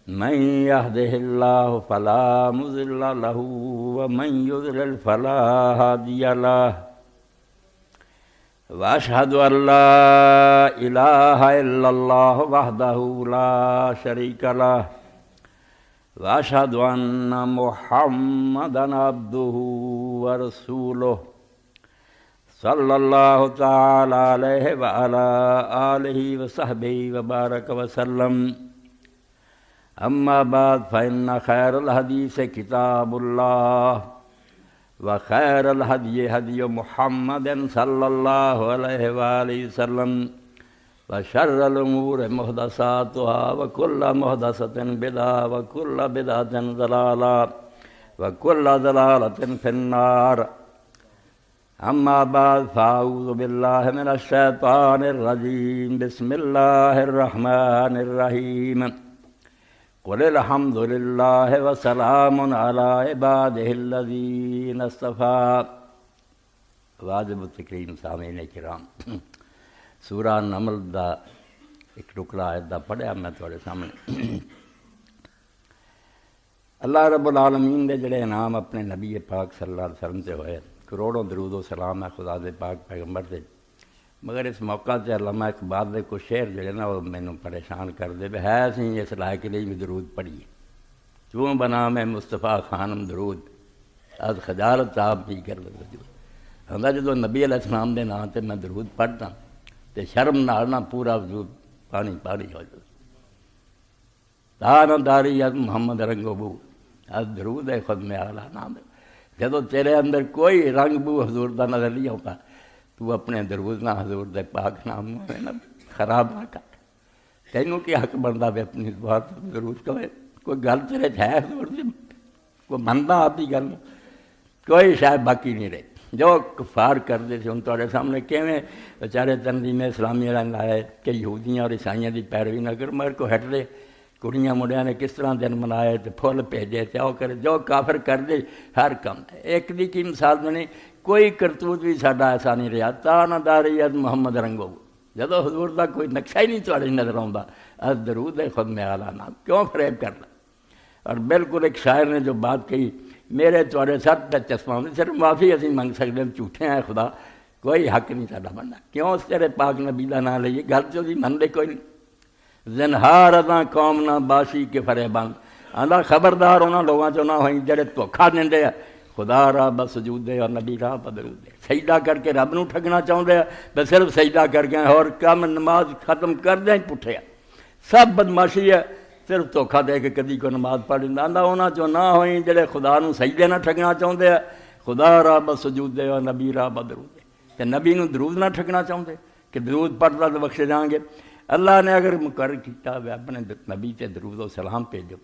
من يهده الله فلا مضل له ومن يضلل فلا هادي له وأشهد أن لا إله إلا الله وحده لا شريك له وأشهد أن محمدا عبده ورسوله صلى الله تعالى عليه وعلى آله وصحبه وبارك وسلم أما بعد فإن خير الحديث كتاب الله وخير الهدي هدي محمد صلى الله عليه وآله وسلم وشر الأمور محدثاتها وكل محدثة بدعة وكل بدعة ضلالة وكل ضلالة في النار. أما بعد فأعوذ بالله من الشيطان الرجيم. بسم الله الرحمن الرحيم. قل الحمد لله وسلام على عباده الذين اصطفى. واجب التکریم سامعین کرام، سورہ نمل دا ایک ٹکڑا آیت دا پڑھیا میں تھوڑے سامنے. اللہ رب العالمین دے جڑے انعام اپنے نبی پاک صلی اللہ علیہ وسلم سے ہوئے، کروڑوں درود و سلام ہے خدا دے پاک پیغمبر دے. مگر اس موقع سے علامہ اقبال دے کو شعر جڑے نا وہ مینوں پریشان کر دے ہے سی اس لائق لیے بھی درود پڑھیے. کیوں بنا میں مصطفیٰ خانم درود از خجالت آپ بھی کر دے ہوندا جدوں نبی علیہ السلام دے نام تے میں درود پڑھدا تے شرم نال نہ پورا وجود پانی پانی ہو جائے. دان داری از محمد رنگ بو از درود خود میں اعلیٰ نام. جدوں تیرے اندر کوئی رنگ بو حضور دا نظر نہیں آتا تو اپنے درود نہ حضور دے پاک نام نا خراب نہ کر. تینوں کی حق بنتا بھی اپنی بات درود کرے. کوئی گل تیرے ہے حضور دی کوئی منتا آپ کی گل کوئی شاید باقی نہیں رہی. جو کفار کرتے تھے ان تھوڑے سامنے کیویں بیچارے تنظیم اسلامی والے لائے کہ یہودیاں اور عیسائیاں دی پیروی نہ کر مگر کو ہٹ دے. کڑیاں منڈیاں نے کس طرح دن منائے تے پھول بھیجے تے او کرے جو کافر کر دے ہر کم. ایک دی کی مثال میں نہیں کوئی کرتوت بھی ساڈا ایسا نہیں رہا. تان داری از محمد رنگو جدو حضور دا کوئی نقشہ ہی نہیں تھوڑے نظر آتا از درود خود میں اعلیٰ نام. کیوں فریب کرنا. اور بالکل ایک شاعر نے جو بات کہی میرے تھوڑے سر تے چشمہ صرف معافی اسی منگ سکتے ہیں جھوٹے ہیں خدا کوئی حق نہیں ساڈا بننا. کیوں اس تیرے پاک نبی دا نام لئیے گل چ بھی من دے کوئی نہیں. زنہار اداں قوم نہ باشی کے فریبان آندا خبردار انہاں لوگاں چوں نہ ہوئی جڑے دھوکھا دیندے خدا راہ بس سجود دے اور نبی راہ بدرود دے. سجدہ کر کے رب نو ٹھگنا چاہتے ہیں تو صرف سجدہ کر کے اور کم نماز ختم کر دیں پٹھے سب بدماشی ہے. صرف دھوکھا دے کے کدی کو نماز پڑھ لینا. آندا انہاں چوں نہ ہوئی جڑے خدا نو سجدے نہ ٹھگنا چاہتے ہیں خدا راہ بس سجود دے اور نبی راہ بدرود دے. تے نبی نو درود نہ ٹھگنا چاہتے کہ درود پڑھدا تو بخشے جائیں گے. اللہ نے اگر مقرر کیتا ہے اپنے نبی تے درود و سلام بھیجو.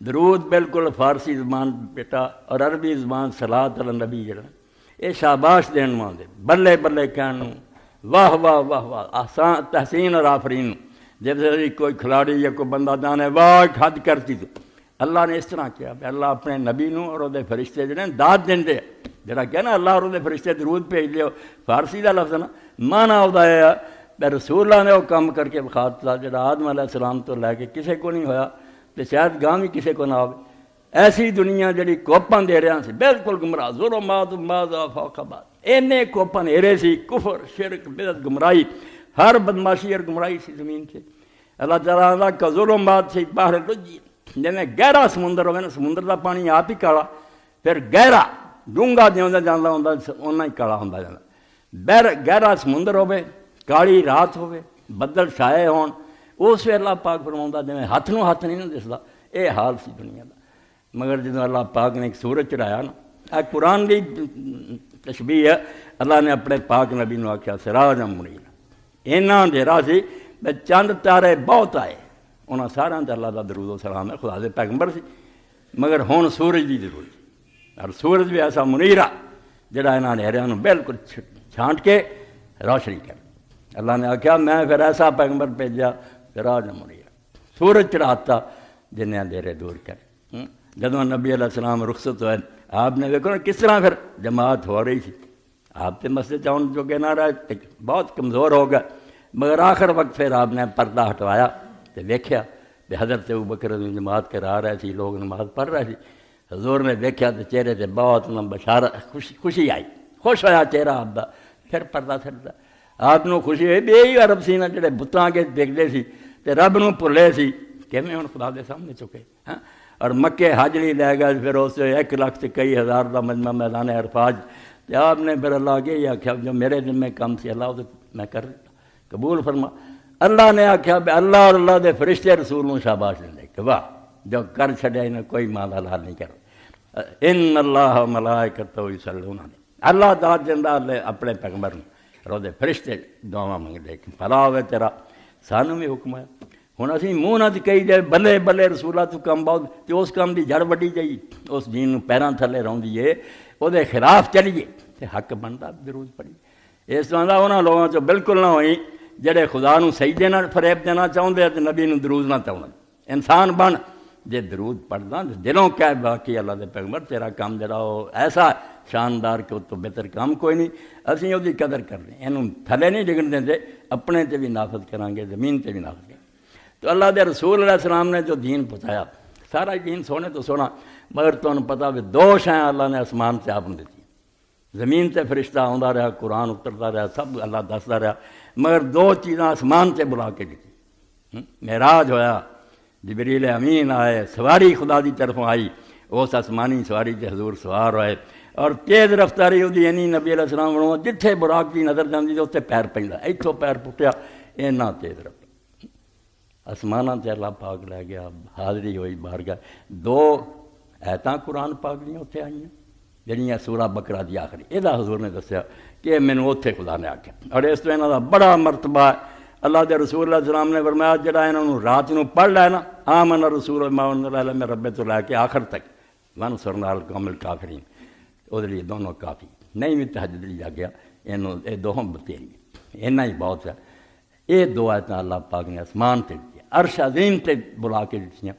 درود بالکل فارسی زبان بیٹا اور عربی زبان صلاۃ علی نبی جڑا یہ شاباش دین واسطے بلے بلے کہن واہ واہ واہ واہ آسان تحسین اور آفرین. جیسے کوئی کھلاڑی یا کوئی بندہ جانے واہ حد کرتی تو اللہ نے اس طرح کیا. اللہ اپنے نبی نو اور وہ فرشتے جڑے داد دے جڑا کیا نا اللہ اور وہ فرشتے درود بھیج دیو فارسی دا لفظ نا مانا ہوتا ہے رسول اللہ نے وہ کام کر کے بخاطا جڑا آدم علیہ السلام تو لے کے کسے کو نہیں ہویا تو شاید گاہ بھی کسے کو نہ ہو. ایسی دنیا جڑی کوپاں دے رہا سی بالکل گمراہ ظلمات بعضھا فوق بعض اینے کوپاں دے سی کفر شرک بدعت گمراہی ہر بدماشی اور گمراہی سی زمین سے. اللہ تعالیٰ کا ظلمات سے باہر لجی جیسے گہرا سمندر ہوگا نا سمندر کا پانی آپ ہی کالا پھر گہرا ڈونگا جانا جانا ہوں اُنہ ہی کالا ہوں جانا. گہرا سمندر ہوے کالی رات ہوے بدل چھائے ہون اس ویلے اللہ پاک فرماؤں جی ہاتھ نو ہاتھ نہیں دستا. یہ حال سی دنیا کا. مگر جدوں اللہ پاک نے ایک سورج چڑھایا نا قرآن کی تشبیہ ہے. اللہ نے اپنے پاک نبی نو آخیا سراجا منیرا اینا اندھیرا سی چند تارے بہت آئے. انہاں سارا تے اللہ دا درود و سلام ہے خدا دے پیغمبر سی. مگر ہن سورج دی ضرورت اور سورج بھی ایسا منیرا جڑا انہاں اندھیریاں نو بالکل چھانٹ کے روشنی کر. اللہ نے آخیا میں پھر ایسا پیغمبر بھیجا سراجا منیرا سورج چڑھاتا جن اندھیرے دور کر. جدوں نبی علیہ السلام رخصت ہوئے آپ نے دیکھو نا کس طرح پھر جماعت ہو رہی تھی. آپ تے مسجد جاؤن جو کہ نہ رہے بہت کمزور ہو گئے. مگر آخر وقت پھر آپ نے پردہ ہٹوایا تو دیکھا کہ حضرت ابوبکر جماعت کرا رہے تھی، لوگ نماز پڑھ رہے تھے، حضور نے دیکھا تو چہرے سے بہت بشارت خوشی آئی، خوش ہویا چہرہ آپ دا، پھر پردہ چھڑتا آپ نو خوشی ہوئی بھی یہی عرب سی نا جڑے بتاں کے دیکھتے سی تے رب نو بھلے سی کیویں ہن خدا دے سامنے چکے ہاں۔ اور مکے حج نہیں لے گئے، پھر اس 1 لاکھ تے کئی ہزار دا مجمع میدان عرفات، تے آپ نے پھر اللہ کے یہ آخیا جو میرے دل میں کم سی اللہ وہ میں کر دیتا قبول فرما۔ اللہ نے آخیا بھی اللہ اور اللہ دے فرشتے رسول نو شاباش دے کہ واہ جو کر چھڈیا انہیں کوئی ماں دا لال نہیں کر۔ ان اللہ و ملائکتہ یصلون علیہ، اللہ تعالیٰ جندا اپنے پیغمبر نو دے فرشتے دعاواں منگ دے کہ بھلا ہوئے تیرا، سانوں بھی حکم ہے۔ ہن اسی منہ نہ کہی جائے بلے بلے رسولہ تو کم بہت، تے اس کام دی جڑ وڈی جائی، اس دین نو پیراں تھلے رہندی ہے، وہ دے خلاف چلیے تے حق بندا درود پڑھی۔ اس طرح دا انہاں لوگاں چوں بالکل نہ ہوئی جڑے خدا نو سجدے نال فریب دینا چاہندے تے نبی نو درود نہ چاہندے۔ انسان بن جے درود پڑھدا دلوں کہہ باقی اللہ دے پیغمبر تیرا کام جڑا وہ ایسا شاندار کہ وہ تو بہتر کام کوئی نہیں، اسی وہ دی قدر کرنے اینوں تھلے نہیں ڈگن دیندے، اپنے تے بھی نافذ کریں گے، زمین تے بھی نافذ کریں۔ تو اللہ دے رسول علیہ السلام نے جو دین پہنچایا، سارا دین سونے تو سونا، مگر تمہیں پتہ بھی 2 شیں اللہ نے آسمان سے آپ نے دیتی، زمین تے فرشتہ آندا رہا، قرآن اترتا رہا، سب اللہ دسدا رہا، مگر 2 چیزاں آسمان سے بلا کے دیتی۔ معراج ہویا، جبریل امین آئے، سواری خدا دی طرفوں آئی، اس آسمانی سواری تے حضور سوار ہوئے، اور تیز رفتاری ہوئی یعنی نبی علیہ السلام ونوں جتھے براق دی نظر جاندی تے اتنے پیر پیندا، ایتھوں پیر پٹیا، اینا تیز رفتار آسماناں تے اللہ پاک لے گیا، حاضری ہوئی بارگاہ۔ 2 ایتاں قرآن پاک دیاں اتنے آئیاں جہاں سورہ بقرہ دی آخری، یہ حضور نے دسیا کہ مینوں اتنے خدا نے آکھیا، اور اس تو انہاں دا بڑا مرتبہ ہے۔ اللہ دے رسول اللہ علیہ السلام نے فرمایا جڑا انہاں نوں رات نوں پڑھ لے نا، آمن رسول ما انزل الیہ رب تو لے کے آخر تک وانصرنا القوم الکافرین، وہ لیے دونوں کافی نہیں بھی تہجد لی جا گیا، یہ دوہم بتیری اینا ہی بہت ہے۔ یہ 2 آیتاں اللہ پاک نے آسمان تے دی، عرش عظیم تے بلا کے دتیاں،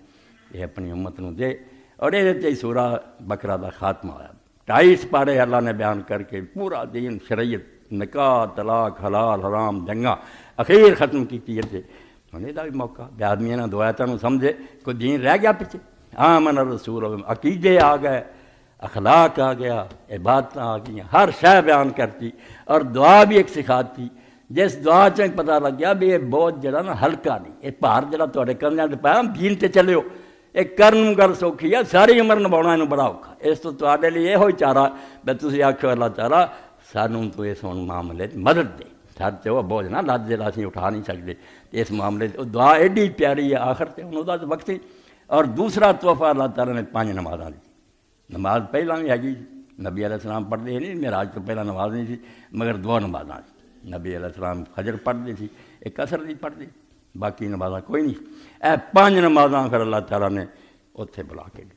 یہ اپنی امت نو دے، اور یہ تے سورہ بقرہ دا خاتمہ ہوا۔ 2.5 سپارے اللہ نے بیان کر کے پورا دین، شریعت، نکاح، طلاق، حلال حرام، جنگاں اخیر ختم کی ہے۔ ہن یہ بھی موقع بے آدمی انہاں 2 آیتاں نو سمجھے، کوئی دین رہ گیا پیچھے؟ آمن الرسول، عقیدے آ گئے، اخلاق آ گیا، عبادتیں آ گئیں، ہر شے بیان کرتی، اور دعا بھی ایک سکھاتی، جس دعا چ پتہ لگ گیا بھی یہ بوجھ جڑا نا ہلکا نہیں، یہ بھار جڑا تہاڈے کندھیاں تے پایا دین تے چلیو، یہ کرن گل سوکھی ہے، ساری عمر نبھاؤنا اینوں بڑا اوکھا۔ اس تو تہاڈے لیے یہ چارہ بھی تسی آکھو اللہ تعالیٰ سانوں تو اس معاملے مدد دے، سر تے وہ بوجھ نہ لد جڑا اسی اٹھا نہیں سکتے، اس معاملے دعا ایڈی پیاری ہے آخر تے ہن دا وقت ہی۔ اور دوسرا تحفہ اللہ تعالیٰ نے 5 نمازاں دی، نماز پہلا بھی ہے نبی علیہ السلام پڑھتے نہیں، معراج تو پہلا نماز نہیں تھی، مگر 2 نمازاں نبی علیہ السلام فجر پڑھتے تھی، ایک عصر دی پڑھتے، باقی نمازاں کوئی نہیں۔ اے 5 نمازاں پھر اللہ تعالیٰ نے اتنے بلا کے دی۔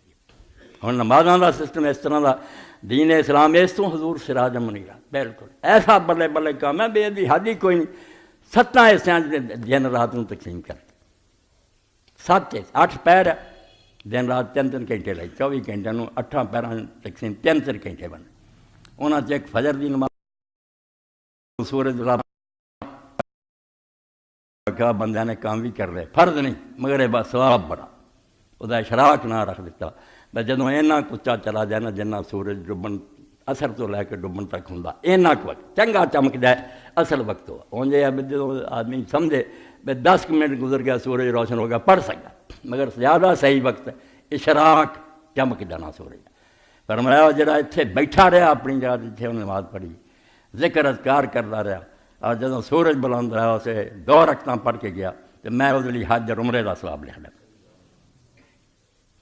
ہن نمازاں دا سسٹم اس طرح دا، دین اسلام اس تو حضور سراج منیرا، بالکل ایسا بلے بلے کام ہے بے دی حد ہی کوئی نہیں۔ 7 حصیاں دن رات نوں تقسیم کرتے، 7 8 پیر ہے، دن رات 3 گھنٹے لگے، 24 گھنٹے نوں 8 پیراں تقسیم 3 گھنٹے بنے۔ انہاں چ ایک فجر دی نماز سورج کا بندیاں نے کام بھی کر لے، فرض نہیں مگر یہ بس ثواب بڑا، وہ اشراق نہ رکھ دیتا میں جدوں اینا کچا چلا جائے نا جنہ سورج ڈبن اثر تو لے کے ڈبن تک ہوں اینا وقت چنگا چمک جائے اصل وقت ہوا اونجے جدوں آدمی سمجھے بھائی 10 منٹ گزر گیا سورج روشن ہو گیا پڑھ سکتا، مگر زیادہ صحیح وقت ہے اشراق چمک جانا سورج۔ فرمایا جڑا اتنے بیٹھا رہا اپنی جگہ جتنے انہیں نماز پڑھی، ذکر اذکار کرتا رہا، اور جدوں سورج بلند رہا اسے 2 رکعتاں پڑھ کے گیا تو میں وہ لیے حج اور عمرے کا ثواب لکھ لیا،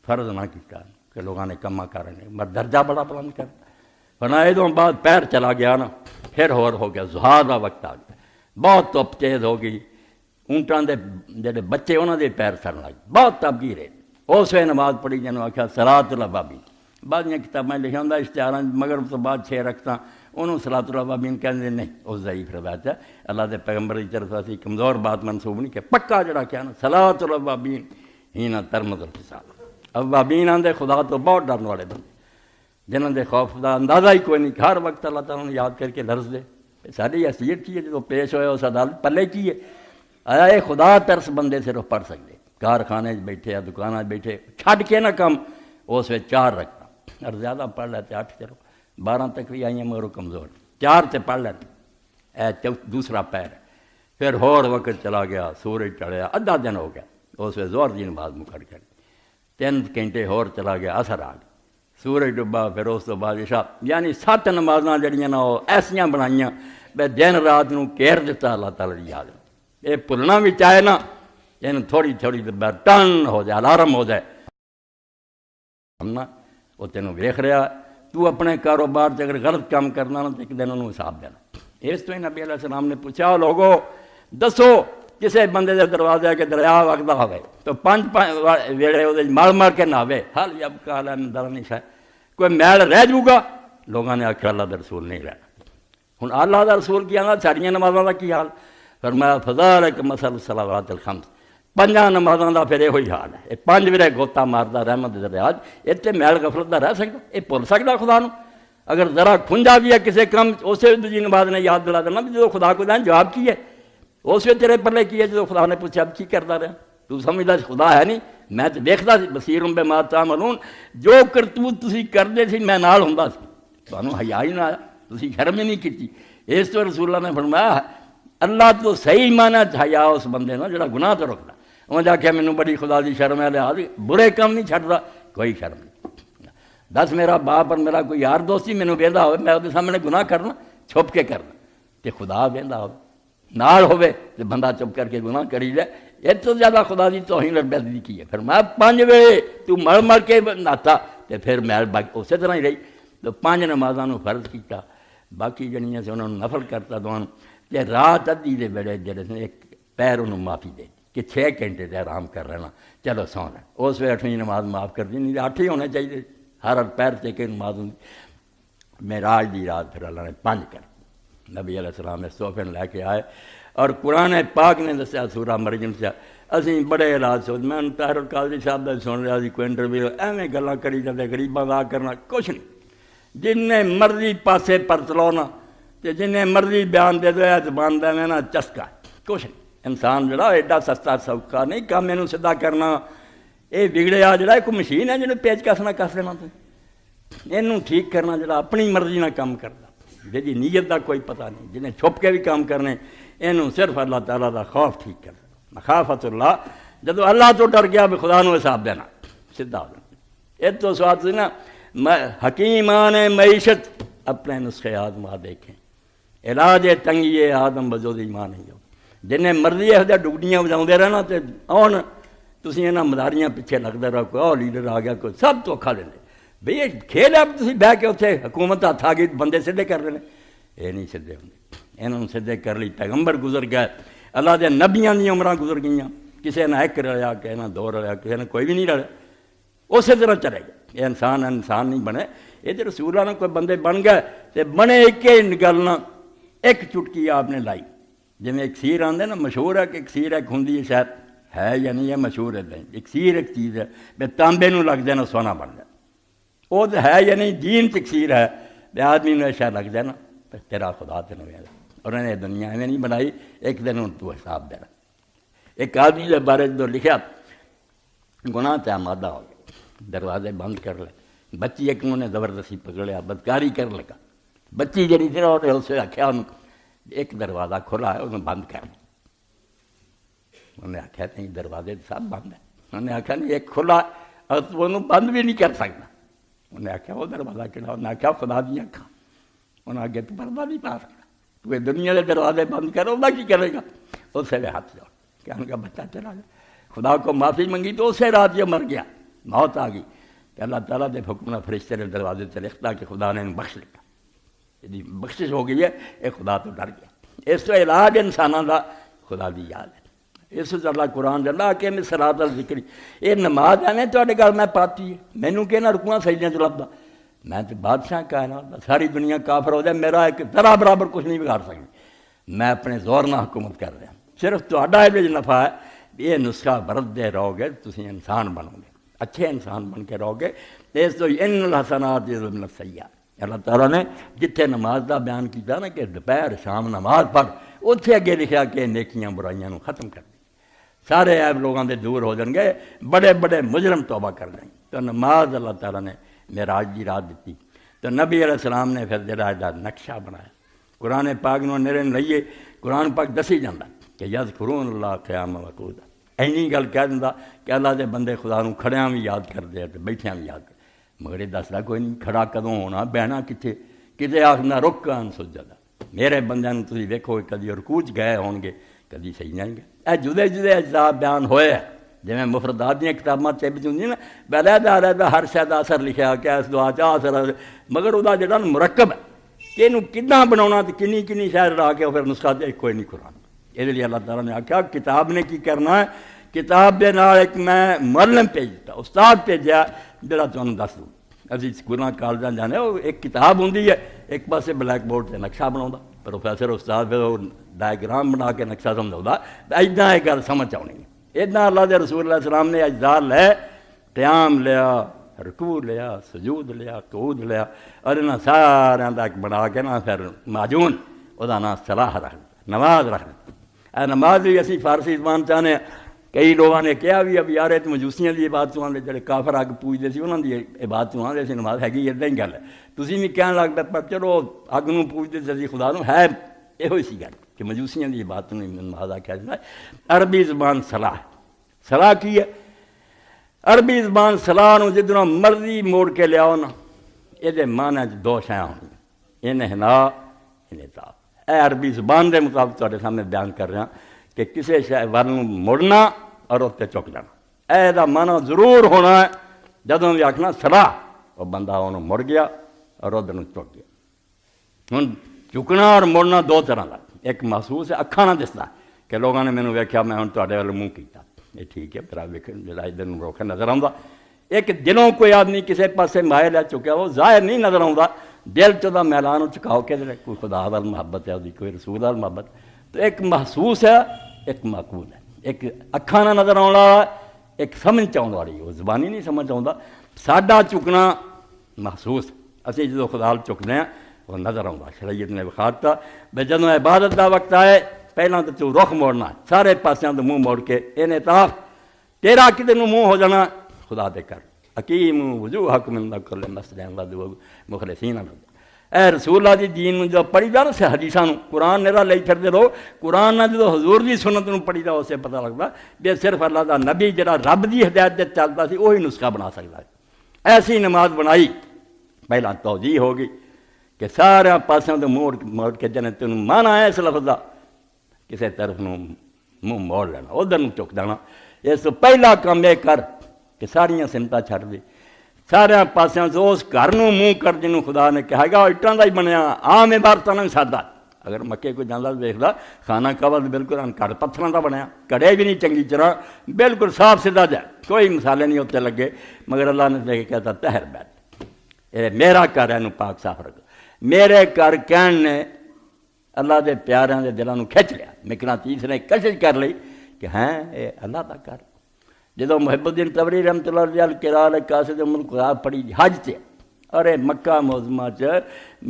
فرض نہ کیتا کہ لوگوں نے کما کرنے، مگر درجہ بڑا بلند کر۔ فرمایا ادوں بعد پیر چلا گیا نا، پھر ہو گیا ظہر کا وقت آ گیا، بہت تپ تیز ہو گئی، اونٹاں دے جڑے بچے انہوں دے پیر سڑن لگ بہت تبگی رہے، اس وقت نماز پڑھی جنہوں آخیا صلاۃ الابابین، بعد کتابیں لکھا ہوں اشتہار مغرب تو بعد 6 رکعتاں انہوں صلاۃ الابابین کہتے نہیں، وہ ضعیف روایت ہے، اللہ دے پیغمبر کی طرف سے کمزور بات منسوب نہیں کہ پکا جڑا کیا نا صلاۃ الابابین ہینا ترمد الفصال، ابابین آندے خدا تو بہت ڈرن والے بندے جنہوں دے خوف دا اندازہ ہی کوئی نہیں، ہر وقت اللہ تعالیٰ نے یاد کر کے لرز دے، ساری حیثیت کی ہے جو پیش ہوئے اس عدالت پلے کی ہے، آیا یہ خدا ترس بندے صرف پڑھ سکتے، کارخانے بیٹھے یا دکانیں بیٹھے چھڈ کے نہ کم اس وچ 4 رکھتا اور زیادہ پڑھ لیتے 8 چلو 12 تک بھی آئیں مگر کمزور 4 تے پڑھ لیتے دوسرا پیر پھر ہور وقت چلا گیا سورج چڑھیا ادھا دن ہو گیا اس وقت زور دی نماز مکر کر 3 گھنٹے ہور چلا گیا اثر آ گیا سورج ڈبا پھر اس تو بعد عشاء یعنی 7 نمازاں جڑیاں نا وہ ایسیاں بنائیاں بے دن رات نو گھیر دیتا اللہ تعالیٰ دی یاد یہ بھولنا بھی چاہے نا یہ تھوڑی تھوڑی دیر بعد ٹن ہو جائے الارم ہو جائے ہمنا وہ تینوں ویکھ رہا تو اپنے کاروبار سے اگر غلط کام کرنا نا تو ایک دن انہوں حساب دینا اس تو ہی نبی علیہ السلام نے پوچھا لوگو دسو کسے بندے دے دروازے کے دریا وگدا ہوئے تو 5 ویڑے وہ مار مار کے نہاوے حال جب کالا اندر نہیں شاید کوئی میل رہ جوں گا لوگوں نے آخیا اللہ دا رسول نہیں رہنا ہن اللہ دا رسول کی آنا ساریاں نمازاں دا کی حال فرمایا فذالک مثل الصلوات الخمس 5 نمازاں دا پھر یہ ہوئی حال ہے 5 ویڑے گوتا ماردا رحمت دے دریا اتنے میل غفلت دا رہ سکتا یہ بھول سکتا خدا نو اگر ذرا کھنجا بھی ہے کسی کم اسے دوجی نماز نے یاد دلا دینا بھی جو خدا کو دیں جواب کی ہے اس وقت تیرے پلے کی ہے جو خدا نے پوچھا اب کی کرتا رہا تو سمجھدا خدا ہے نہیں میں تو دیکھتا سی بصیر بما تعملون جو کرتوت تسی کردے سی میں نال ہوندا سی تانوں حیا ہی نہ آیا تسی شرم ہی نہیں کیتی اس تو رسول اللہ نے فرمایا اللہ تو صحیح معنی حیا اس بندے نا جڑا گناہ تو رکھدا انہوں نے آخیا مینوں بڑی خدا دی شرم ہے لحاظ برے کام نہیں چھڈدا کوئی شرم نہیں دس میرا باپ اور میرا کوئی یار دوستی مینوں ویندا ہوئے میں وہ سامنے گناہ کرنا چھپ کے کرنا تے خدا ویندا ہوئے نال ہوئے تو بندہ چپ کر کے گناہ کری جائے یہ تو زیادہ خدا دی توہین اور بے ادبی کی ہے پھر میں 5 ویلے تو مر مر کے نہاتا تو پھر میل اسی طرح ہی رہی تو 5 نمازاں نو فرض کیتا باقی جڑیاں سے انہوں نے نفل کرتا دوان تے رات ادھی دے ویلے جڑے سے ایک پیر انہوں معافی دے کہ 6 گھنٹے تے آرام کر رہنا چلو سو رہا اس ویلے 8ویں نماز معاف کر دی نہیں 8 ہی ہونے چاہیے ہر پیر سے کہ نماز ہوں معراج دی رات پھر اللہ نے 5 کر نبی علیہ السلام اس تحفے لے کے آئے اور قرآن پاک نے دسیا سورہ مریم سے اسی بڑے علاج سوچ میں طاہر القادری صاحب دا سن رہا سی کوئی انٹرویو ایویں گلاں کری جاندے غریباں دا کرنا کچھ نہیں جن مرضی پاسے پر چلاونا تے جن مرضی بیان دے دو زبان دے میں نا چسکا کچھ نہیں انسان جڑا ایڈا سستا سوکھا نہیں کام اینوں سیدھا کرنا یہ بگڑیا جڑا کوئی مشین ہے جنوں پیچ کس نہ کس دینا تو اینوں ٹھیک کرنا جڑا اپنی مرضی نہ کام کردا جی نیت دا کوئی پتہ نہیں جنہیں چھپ کے بھی کام کرنے اینوں صرف اللہ تعالیٰ دا خوف ٹھیک کرنا مخافت اللہ جدو اللہ تو ڈر گیا بھی خدا نو حساب دینا سیدھا ہو جانا یہ تو سواد سی نا حکیمان معیشت اپنے نسخے آزما دیکھیں علاج تنگی آدم بجود ایمان نہیں ہو جنہیں مرضی ہے ڈگڈیاں بجاؤں رہنا تو آن تسی انہاں مداریاں پیچھے لگتے رہو کوئی اور لیڈر آ گیا کوئی سب تو کھا لیندے بھئی یہ کھیل ہے تسی بہ کے اتنے حکومت ہاتھ آ گئی بندے سیدھے کر لینے یہ نہیں سیدھے ہوندے انہوں سیدھے کر لی پیغمبر گزر گئے اللہ دے نبیاں دی عمراں گزر گئیاں کسی نے 1 رلیا کسی نے 2 رلیا کسی نے کوئی بھی نہیں رلیا اسی طرح چلے گئے یہ انسان نہیں بنے یہ تو رسولہ نے کوئی بندے بن گئے تو بنے ایک گلنا ایک چٹکی آپ نے لائی جی میں اکسیر آدھے نا مشہور ہے کہ اکسیر ایک ہوں شاید ہے یا نہیں ہے مشہور ہے اکسیر ایک چیز ہے بے تانبے نو لگ جائے نا سونا بن جائے وہ تو ہے یا نہیں دین اکسیر ہے بے آدمی نے شاید لگ جائے نا تیرا خدا تین اور انہیں دنیا میں نہیں بنائی ایک دن ان تو حساب دینا ایک آدمی کے بارے جو لکھا گناہ تے آمادہ ہو گیا دروازے بند کر لے بچی ایک انہوں نے زبردستی پکڑیا بدکاری کر لگا بچی جڑی تھی اور اسے آخیا انہوں ایک دروازہ کھلا ہے انہوں بند کر انہوں نے آخیا نہیں دروازے سب بند ہے انہوں نے آخیا نہیں ایک کھلا اور تو انہوں بند بھی نہیں کر سکتا انہوں نے آخیا وہ دروازہ کھلا انہوں نے آخیا خدا دیا کھا انہوں نے آگے تو پردہ نہیں پا سکتا تو یہ دنیا کے دروازے بند کرو نہ کی کرے گا اسے وہ ہاتھ جاؤ کہ ان کا بچہ چلا گیا خدا کو معافی منگی تو اسے رات یہ مر گیا موت آ گئی کہ اللہ تعالیٰ نے حکم فرشتے نے دروازے سے لکھتا کہ خدا نے بخش لکھا یعنی بخشش ہو گئی ہے یہ خدا تو ڈر گیا اس تو علاج انسانوں کا خدا دی یاد ہے اس سے اللہ قرآن اللہ کہ میں صلاۃ الذکری یہ نماز ہے تو گل میں پاتی ہے مینوں کہ نہ رکواں سجدیاں چ لبدا میں تو بادشاہ کائنات ساری دنیا کافر ہو جائے میرا ایک ذرا برابر کچھ نہیں بگاڑ سکتی میں اپنے زور نہ حکومت کر رہا صرف تہاڈا یہ نفع ہے یہ نسخہ برتتے رہو گے تسی انسان بنو گے اچھے انسان بن کے رہو گے اس تو ان الحسنات یذهبن السیئات اللہ تعالیٰ نے جتھے نماز دا بیان کیتا نا کہ دوپہر شام نماز پڑھ اتنے اگے لکھا کہ نیکیاں برائیاں نو ختم کر دی سارے عیب لوگوں دے دور ہو جان گے، بڑے بڑے مجرم توبہ کر دیں گے۔ تو نماز اللہ تعالیٰ نے معراج دی رات دیتی، تو نبی علیہ السلام نے پھر جڑا نقشہ بنایا قرآن پاک نو نرے لئیے، قرآن پاک دسی جاندہ کہ یذکرون اللہ قیام وقعودا، اینی گل کہہ دیندا کہ اللہ دے بندے خدا نو کھڑیاں بھی یاد کردے تے بیٹھیاں بھی یاد کردے، مگر یہ دسدا کوئی نہیں کھڑا کدوں ہونا، بہنا کتنے، کتے آخنا رکعن سجدا۔ میرے بندیاں نو تسی ویکھو کدی رکوع چ گئے ہون گے، کدی سجدے گے، اے جدے جدے اجزاء بیان ہوئے ہیں، جویں مفردات دیاں کتاباں تے وچ ہوندی نا علیحدہ ہر شے دا اثر لکھیا کہ اس دعا چ اثر، مگر وہ جڑا مرکب ہے کہ اینوں کداں بناونا تے کنی کنی شے رلا کے پھر نسخہ تے کوئی نہیں قرآن۔ یہ لیے اللہ تعالیٰ نے آکھیا کتاب نے کی کرنا ہے، کتاب دے نال ایک میں معلم بھیجتا، استاد بھیجا جڑا تمہیں دس دوں۔ ابھی سکولاں کالجاں جانے وہ ایک کتاب ہوندی ہے، ایک پاسے بلیک بورڈ تے نقشہ بناوندا، پروفیسر استاد پھر وہ ڈائیگرام بنا کے نقشہ سمجھاوندا، ایداں یہ گل سمجھ آونی ہے۔ ایداں اللہ دے رسول علیہ السلام نے اجزاء لے، قیام لیا، رکوع لیا، سجود لیا، قعود لیا، اور انہاں ساریاں دا ایک بنا کے نا پھر معجون وہ نام صلاح رکھ دتا، نماز رکھ دتا۔ اے نماز بھی اسی فارسی زبان چاہنے، کئی لوگوں نے کہا بھی اب یار تو مجوسیاں دی عبادتوں آندے جڑے کافر اگ پوجدے سی انہاں دی عبادتوں آندے سی، نماز ہے گی اداں ہی گل ہے، تسی بھی کہن لگ پے پر چلو اگ نوں پوجدے سی خدا نوں، ہے یہ سی گل کہ مجوسیاں دی عبادت نوں نماز آکھیا جاندا ہے۔ عربی زبان صلاح، صلاح کی ہے؟ عربی زبان صلاح نوں جدوں مرضی موڑ کے لیاؤ نا، یہ معنی چ دو شیاں ہونگیاں، انحناء انعطاف۔ اے عربی زبان دے مطابق تواڈے سامنے بیان کر رہا کہ کسی شے ول مڑنا اور اس تے چک جانا، اے دا معنی ضرور ہونا ہے جدوں بھی آکھنا صلاح، وہ بندہ انہوں مڑ گیا اور ادھر نوں چک گیا۔ ہن چکنا اور مڑنا دو طرح کا، ایک محسوس ہے اکھاں نہ دسدا کہ لوگوں نے مینوں ویکھیا میں ہن تواڈے ول منہ کیتا، یہ ٹھیک ہے پھر ویکھن جڑا ادھر نوں روکے نظر آوندا۔ ایک دلوں کوئی آدمی کسی پاسے مائل ہے چکیا، وہ ظاہر نہیں نظر آوندا، دل چ دا میلان چکاؤ کہ کوئی خدا وال محبت ہے، کوئی رسول وال محبت، تو ایک محسوس ہے ایک معقول ہے، ایک اکھاں نہ نظر آਉਣ والا، ایک سمجھ آਉਣ والی، وہ زبانی نہیں سمجھ آਉਂدا۔ ساڈا چکنا محسوس، اسی جدوں خدا چکنے ہیں وہ نظر آਉਂدا۔ شریعت نے وکھاتا بے جدوں عبادت دا وقت آئے پہلاں تو رخ موڑنا، سارے پاسیاں تو منہ موڑ کے انعطاف، تیرا کدھر نوں منہ ہو جانا خدا دے کر، اقیموا وجوہکم عند کل مسجد وادعوہ مخلصین لہ۔ اے رسول اللہ دی دین جو پڑھی دا نا حدیثاں نوں، قرآن نرا لئی پھردے رہو، قرآن نہ جدوں حضور دی سنت نوں پڑھی دا اسے پتہ لگدا کہ صرف اللہ دا نبی جڑا رب دی ہدایت تے چلدا سی وہی نسخہ بنا سکدا ہے۔ ایسی نماز بنائی، پہلا توجیہ ہوگی کہ سارے پاسوں تو موڑ کے جنے تینوں معنی ہے اس لفظ دا، کسی طرف نوں منہ موڑ لینا، ادھر نوں چک دینا۔ اس تو پہلا کام یہ کر کہ ساریاں سمتاں چھڈ دے، سارے پاسوں سے اس گھر نوں منہ کر جنوں خدا نے کہا گا اٹاں دا ہی بنیا، عام عبارتاں نال سادہ۔ اگر مکے کوئی جاندا ویکھدا خانہ کعبہ بالکل انکڑ پتھراں دا بنیا، کڑے بھی نہیں چنگی طرح، بالکل صاف سیدھا جا، کوئی مسالے نہیں اتنے لگے، مگر اللہ نے دیکھ کے کہتا طاہر بیت، یہ میرا گھر ہے، اینوں پاک صاف رکھ۔ میرے گھر کہن نے اللہ دے پیاریاں دے دلاں نوں کھچ لیا، مقناطیس نے کشش کر لی کہ ہیں یہ اللہ دا گھر۔ جدو محب الدین تبری رحمۃ اللہ علیہ قرار قاصد القرآن پڑھی حج سے، اور مکہ معظمہ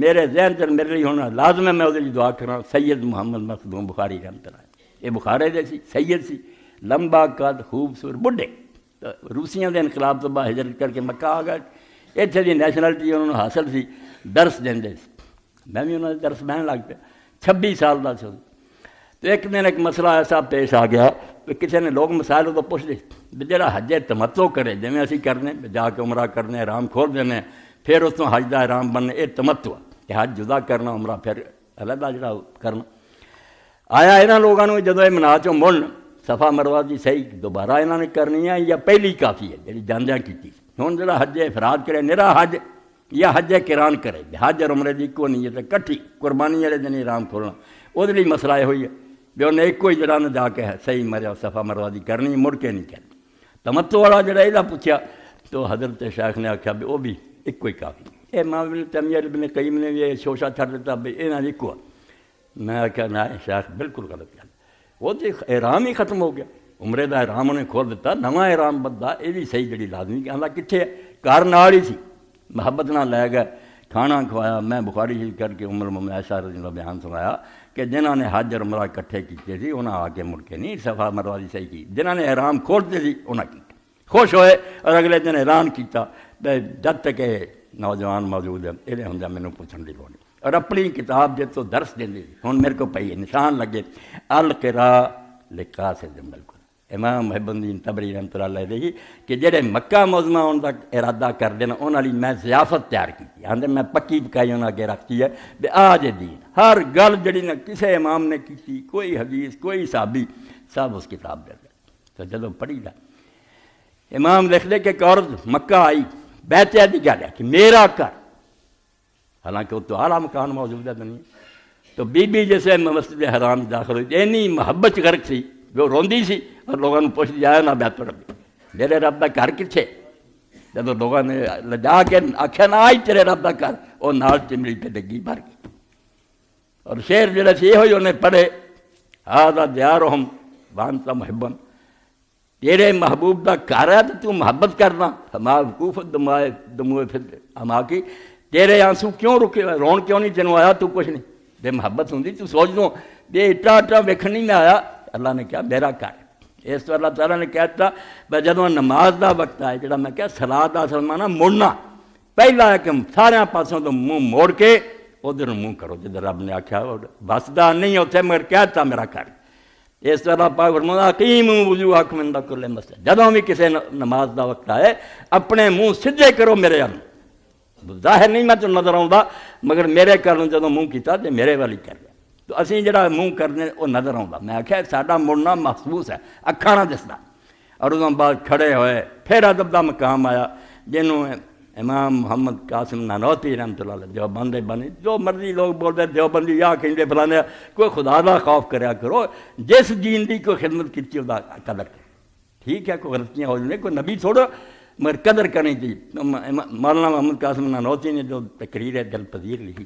میرے ذہن چ میرے لیے ہونا لازم ہے میں وہ دعا کرا، سید محمد مخدوم بخاری رحمۃ اللہ، یہ بخارے دے سی سید سی، لمبا قد خوبصورت بڈھے، روسیاں دے انقلاب تو بعد ہجرت کر کے مکہ آ گئے، اتنے دی نیشنلٹی انہوں نے حاصل سی، درس دیں سی، میں بھی انہوں نے درس بہن لگ پیا، 26 سال کا سی۔ تو ایک دن ایک مسئلہ ایسا پیش آ گیا کہ کسی نے لوگ مسائل تو پوچھ دے جڑا حج تمتع کرے جویں اسی کرنے جا کے عمرہ کرنے احرام کھول دینے پھر اس تو حج دا احرام بننے، یہ تمتع کہ حج جدا کرنا عمرہ پھر علیحدہ جڑا کرنا۔ آیا انہاں لوگوں نے جدوں یہ منا چوں مڑن صفا مروہ دی صحیح دوبارہ انہوں نے کرنی ہے یا پہلی کافی ہے جڑی جاندیاں کیتی، ہن جڑا حج افراد کرے نرا حج یا حج قران کرے، حج اور عمرے دی کو نیت کٹھی قربانی والے دن احرام کھولنا، وہ لیے مسئلہ یہ ہوئی ہے بھی انہیں ایک کوئی جڑا نہ جا کے صحیح مریا صفا مروہ دی کرنی، مڑ کے نہیں کرنی۔ تمتع والا جڑا یہ پوچھا تو حضرت شیخ نے آخیا بھی وہ بھی ایک کوئی کافی، یہ امام ابن تیمیہ ابن قیم نے بھی یہ شوشہ چھڑ دیتا بھی یہاں ایک ہوا۔ میں آخیا نہ شیخ بالکل غلط گل، وہ تو احرام ہی ختم ہو گیا، عمرے دا احرام انہیں کھول دیتا، نواں احرام بدلا، یہ بھی صحیح جڑی لازمی کہ کتنے ہے گھر نال ہی سی، محبت نہ لے گئے، کھانا کھوایا، میں بخاری شریف کر کے ام المؤمنین عائشہ رضی اللہ بیان سنایا کہ جنہوں نے حج اور عمرہ کٹھے کیتے سی انہاں آ کے مڑ کے نہیں صفا مروا دی صحیح کی، جنہوں نے احرام کھولتے سی انہاں کی خوش ہوئے، اور اگلے دن اعلان کیتا جب تک کہ نوجوان موجود ہے یہ ہوں مینوں پوچھن دی لوڑ نہیں، اور اپنی کتاب جے تو درس دیندی سی، ہن میرے کو پئی نشان لگے القراء لقاصد بالکل امام محب الدین تبری رحمۃ اللہ علیہ دی کہ جڑے مکہ معظمہ آن دا ارادہ کر دینا انہاں لئی میں ضیافت تیار کی، آندے میں پکی پکائی انہاں اگے رکھتی ہے بے آج دین ہر گل جڑی نہ کسے امام نے کی کوئی حدیث کوئی صحابی سب اس کتاب دے تو جدوں پڑھی دا امام لکھ دے کہ ایک عورت مکہ آئی بیت دی گل ہے کہ میرا گھر، حالانکہ وہ تو اعلیٰ مکان موجود ہے دنیا، تو بی بی جیسے مسجد حرام داخل ہوئی اینی محبت غرق سی وہ روندی سی اور لوگوں نے پوچھتی آیا نہ بیت ربی میرے رب دا گھر کتھے، جب لوگوں نے لجا کے آخیا نہ آئی تیرے رب دا گھر، وہ نال چمڑی پہ ڈگی بھر گئی، اور شعر جڑا سی یہ ہوئی انہیں پڑھے ہذا دیارہم وانت محبن، تیرے محبوب دا گھر ہے تو محبت کرنا، ہما وقوف دموع ہما کی تیرے آنسو کیوں رکے رون کیوں نہیں تینوں آیا تو کچھ نہیں، بے محبت ہوں تو سوچ دوں بے اٹا اٹا ویکھن نہیں میں آیا، اللہ نے کہا میرا گھر، اس تو اللہ تعالیٰ نے کہتا بھائی جدوں نماز دا وقت آئے جڑا میں کہا صلاۃ دا اصل معنی مڑنا، پہلا ہے کہ سارے پاسوں تو منہ موڑ کے ادھر منہ کرو جدھر رب نے آخیا بسدا نہیں اتنے مگر کہتا میرا گھر، اس طرح پاک فرمایا اقیموا وجوہکم عند کل مسجد، جدوں بھی کسی نماز دا وقت آئے اپنے منہ سدھے کرو میرے ال، ظاہر نہیں میں تو نظر آؤں مگر میرے کروں جدوں منہ کیتا تو میرے والی کر لیا، تو اسی جڑا منہ کرنے وہ نظر آؤں میں آخیا ساڈا مڑنا محسوس ہے اکھاں نہ دسدا، اور اس بعد کھڑے ہوئے پھر ادب دا مقام آیا جنہوں امام محمد قاسم نانوتوی رحمۃ اللہ علیہ دیوبند بنے، جو مرضی لوگ بولتے دیوبندی یا کہیں فلانے کوئی خدا دا خوف کریا کرو، جس دین دی کوئی خدمت کی وہ قدر کرے، ٹھیک ہے کوئی غلطیاں ہو جائیں کوئی نبی چھوڑو مگر قدر کرنی چاہیے۔ مولانا محمد قاسم نانوتوی نے جو تقریر دل پذیر لکھی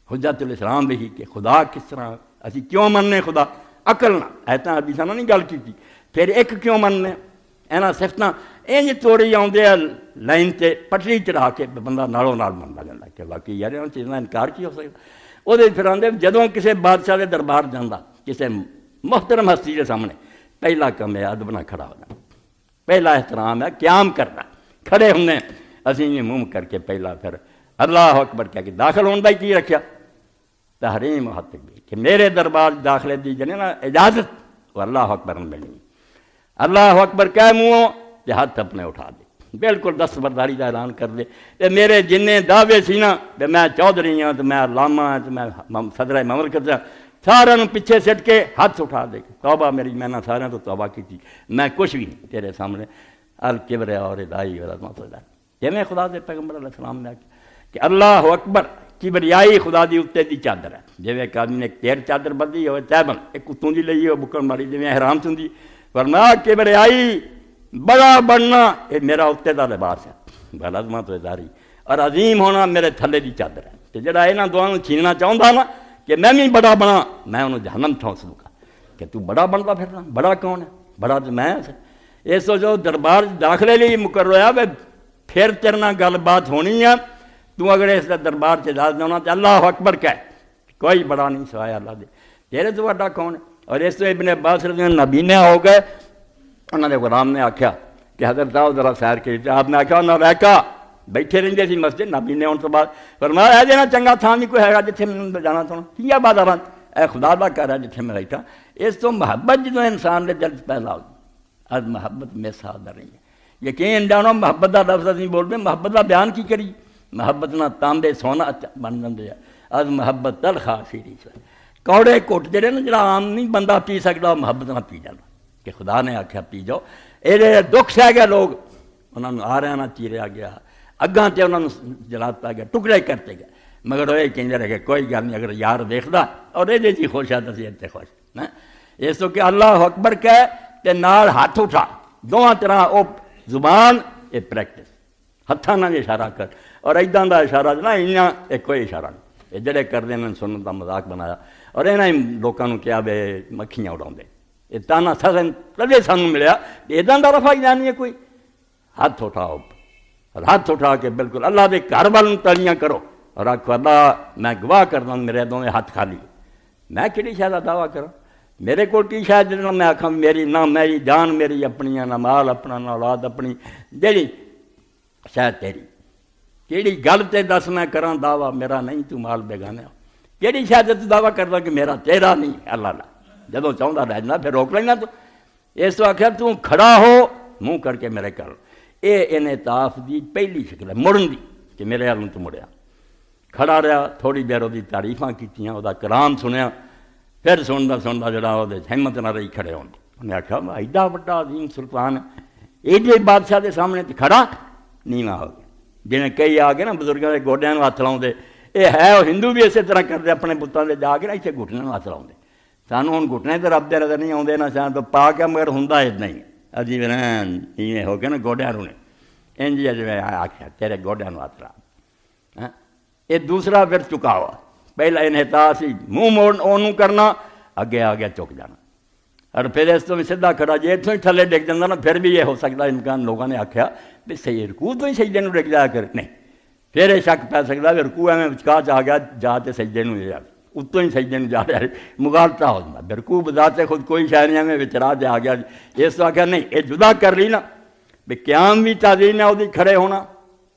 حجت الاسلام لکھی کہ خدا کس طرح اسی کیوں مننے خدا عقل نہ ایتاں حدیثاں نہیں گل کی، پھر ایک کیوں مننے اینا صفتاں انج توڑی آؤندے لائن تے پٹری چڑھا کے بندہ نالوں نال مندا جاندا کہ واقعی یار انہاں چیزاں انکار کی ہو سکدا، وہ پھر آندے جدوں کسے بادشاہ دے دربار جاندا کسے محترم ہستی دے سامنے پہلا کم ہے ادب نہ کھڑا ہونا، پہلا احترام ہے قیام کرنا، کھڑے ہونے اسی منہ کر کے پہلا پھر اللہ اکبر کہہ کے داخل ہونے کی رکھیا تحریم و تکبیر کہ میرے دربار داخلے دی جنے نا اجازت وہ اللہ اکبر میں ملنی، اللہ اکبر کہہ منہوں کہ ہاتھ اپنے اٹھا دے بالکل دستبرداری کا اعلان کر دے کہ میرے جنہیں دعوے سی نا کہ میں چودھری ہوں تو میں علامہ ہوں تو میں صدر مملکت ہوں سارے پیچھے سٹ کے ہاتھ اٹھا دے توبہ میری میں نے سارے تو توبہ کی تھی میں کچھ بھی نہیں تیرے سامنے الکبر اور ادائی عظمت جویں خدا دے پیغمبر علیہ السلام نے کہ اللہ اکبر کبریائی خدا دی اتنے دی چادر ہے، جویں ایک آدمی نے ایک تیر چادر بدھی ہوئے تیبن ایک کتوں دی لئی ہوئے بکن ماری جویں احرام چندی فرمایا کبریائی بڑا بننا یہ میرا اتنے دا لباس ہے عظمت و اداری، اور عظیم ہونا میرے تھلے دی چادر ہے، تو جڑا یہاں دونوں چھیننا چاہتا نا کہ میں بھی بڑا بنا میں انہوں جہنم ٹھونس دوں گا کہ تو بڑا بنتا پھرنا، بڑا کون ہے بڑا تو میں اس تو جو دربار داخلے لیے مقرر ہوا بھائی پھر تیرے نال گل بات ہونی ہے تو اگر اس دربار سے اجازت دینا تو اللہ اکبر کہہ کوئی بڑا نہیں سوائے اللہ دے تیرے تو بڑا کون ہے، اور اس تو ابن عباس رضی اللہ عنہ نبینے ہو گئے انہوں نے غلام نے آخیا کہ حضرت آؤ ذرا سیر کے آپ نے آخیا انہوں نے رہکا بیٹھے رہتے سی مسجد نبی نے ان تو بعد فرمایا ہے جنا چنگا تھان بھی کوئی ہے جتنے میں جانا تھا کیا بات آ اے خدا دا کر رہا جتنے میں بیٹھا، اس تو محبت جدوں انسان نے دل پیدا ہو اب محبت میں سادہ نہیں ہے یقین جانو محبت دا لفظ نہیں بولتے محبت دا بیان کی کری محبت نہ تانبے سونا بن جاندے از محبت تل خاصری کوڑے کٹ جڑے نا جڑا عام نہیں بندہ پی سکتا محبت نہ پی جانا کہ خدا نے آخیا پی جاؤ یہ دکھ سہ گیا لوگ انہوں نے آ رہا نہ چیریا گیا اگاں تے انہوں نے جلاتا گیا ٹکڑے کرتے گئے مگر وہ کہتے رہے کہ کوئی گل نہیں اگر یار دیکھتا اور یہ جی خوش ہے تو اسی اتنے خوش اس تو کہ اللہ اکبر کہے تے نال ہاتھ اٹھا دونوں طرح وہ زبان یہ پریکٹس ہاتھاں نال اشارہ کر اور ایداں دا اشارہ نہ ایاں یہ کوئی اشارہ نہیں یہ جڑے کرتے ہیں سنت کا مذاق بنایا اور یہاں لوگوں نے کیا بے مکھیاں اڑاؤں یہ تانا سزن کدے سانوں ملیا ادا کا رفا ہی نہیں ہے کوئی ہاتھ اٹھاؤ اور ہاتھ اٹھا کے بالکل اللہ دے گھر وال تلیاں کرو اور آخو اللہ میں گواہ کرنا میرے دونوں ہاتھ خالی میں کہڑی شاید کا دعویٰ کروں؟ میرے کو کی شاید جہاں میں آخا میری نہ میری جان میری اپنی نہ مال اپنا نہ اولاد اپنی جیڑی شاید تیری کیڑی گل تے دس میں کراں دعویٰ میرا نہیں تو مال بیگانے کیڑی شاید تو دعویٰ کردا کہ میرا تیرا نہیں اللہ لا جدوں چاہتا رہنا پھر روک لینا تو اس تو آخر تو کھڑا ہو منہ کر کے میرے کر یہ انعطاف دی پہلی شکل ہے مڑن دی کہ میرے والوں تو مڑیا کھڑا رہا تھوڑی دیر وہ تعریفاں کیتیاں وہ کلام سنیا پھر سنتا جڑا وہ ہمت نہ رہی کھڑے ہونے انہیں آخیا ایڈا وڈا عظیم سلطان ایڈے بادشاہ کے سامنے تو کھڑا نیواں ہو گیا جنہیں کئی آ گئے نا بزرگوں کے گوڈیاں ہاتھ لاؤندے یہ ہے وہ ہندو بھی اسی طرح کرتے اپنے پتوں کے جا کے نا اتنے گھٹنے ہاتھ لاؤندے سانوں ہوں گھٹنے تو رب دے نظر نہیں آتے نہ سان تو پا کے مگر ہوں اتنا ہی عجیب ایویں ہو کے نا گوڈیاں رونے انج جی آخیا تیرے گوڈیاں ہاتھ لا یہ دوسرا پھر چکا ہوا پہلا انحطاط سی منہ موڑ اونوں کرنا اگے آ گیا چک جانا اور پھر اس تو بھی سیدھا کھڑا جی اتوں ہی تھلے ڈگ جاتا نا پھر بھی یہ ہو سکتا امکان لوگوں نے آخیا بھی صحیح رکوع تو ہی سجدے نوں ڈگ جایا کر نہیں پھر یہ شک پی سکتا بھی رکوع ایویں وچکار آ گیا جا کے سجدے نوں اتوں ہی سجدے نوں جا رہا مغالطہ ہو جاتا رکوع بذات خود کوئی شاید نہیں ایویں وچ راہ تے آ گیا اس تو آخیا نہیں یہ جدا کر لی نا بھی قیام بھی تعظیم ہے وہ کھڑے ہونا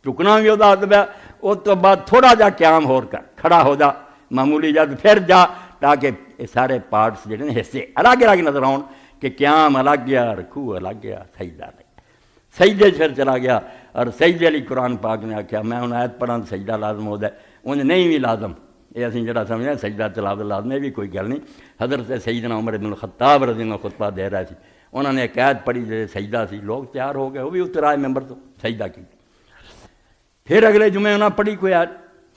چکنا بھی وہ ادب ہے اس تو بعد تھوڑا جا قیام ہور کر کھڑا ہو جا معمولی جا پھر جا تاکہ یہ سارے پارٹس جڑے ہیں حصے الگ الگ نظر آؤ کہ قیام الگ گیا رکوع الگ گیا سجدہ الگ سجدے پھر چلا گیا اور سجدے علی قرآن پاک نے آخیا میں ہوں آیت پڑھا سجدہ لازم ہو جائے انہیں نہیں بھی لازم یہ اِسی جڑا سمجھا سجدہ تلاوت لازم ہے بھی کوئی گل نہیں حضرت سیدنا عمر بن الخطاب رضی اللہ عنہ خطبہ دے رہا سی انہوں نے ایک آیت پڑھی جیسے سجدہ سی لوگ تیار ہو گئے وہ بھی اتر آئے ممبر تو سجدہ کی پھر اگلے جمعے انہوں نے پڑھی کوئی آیت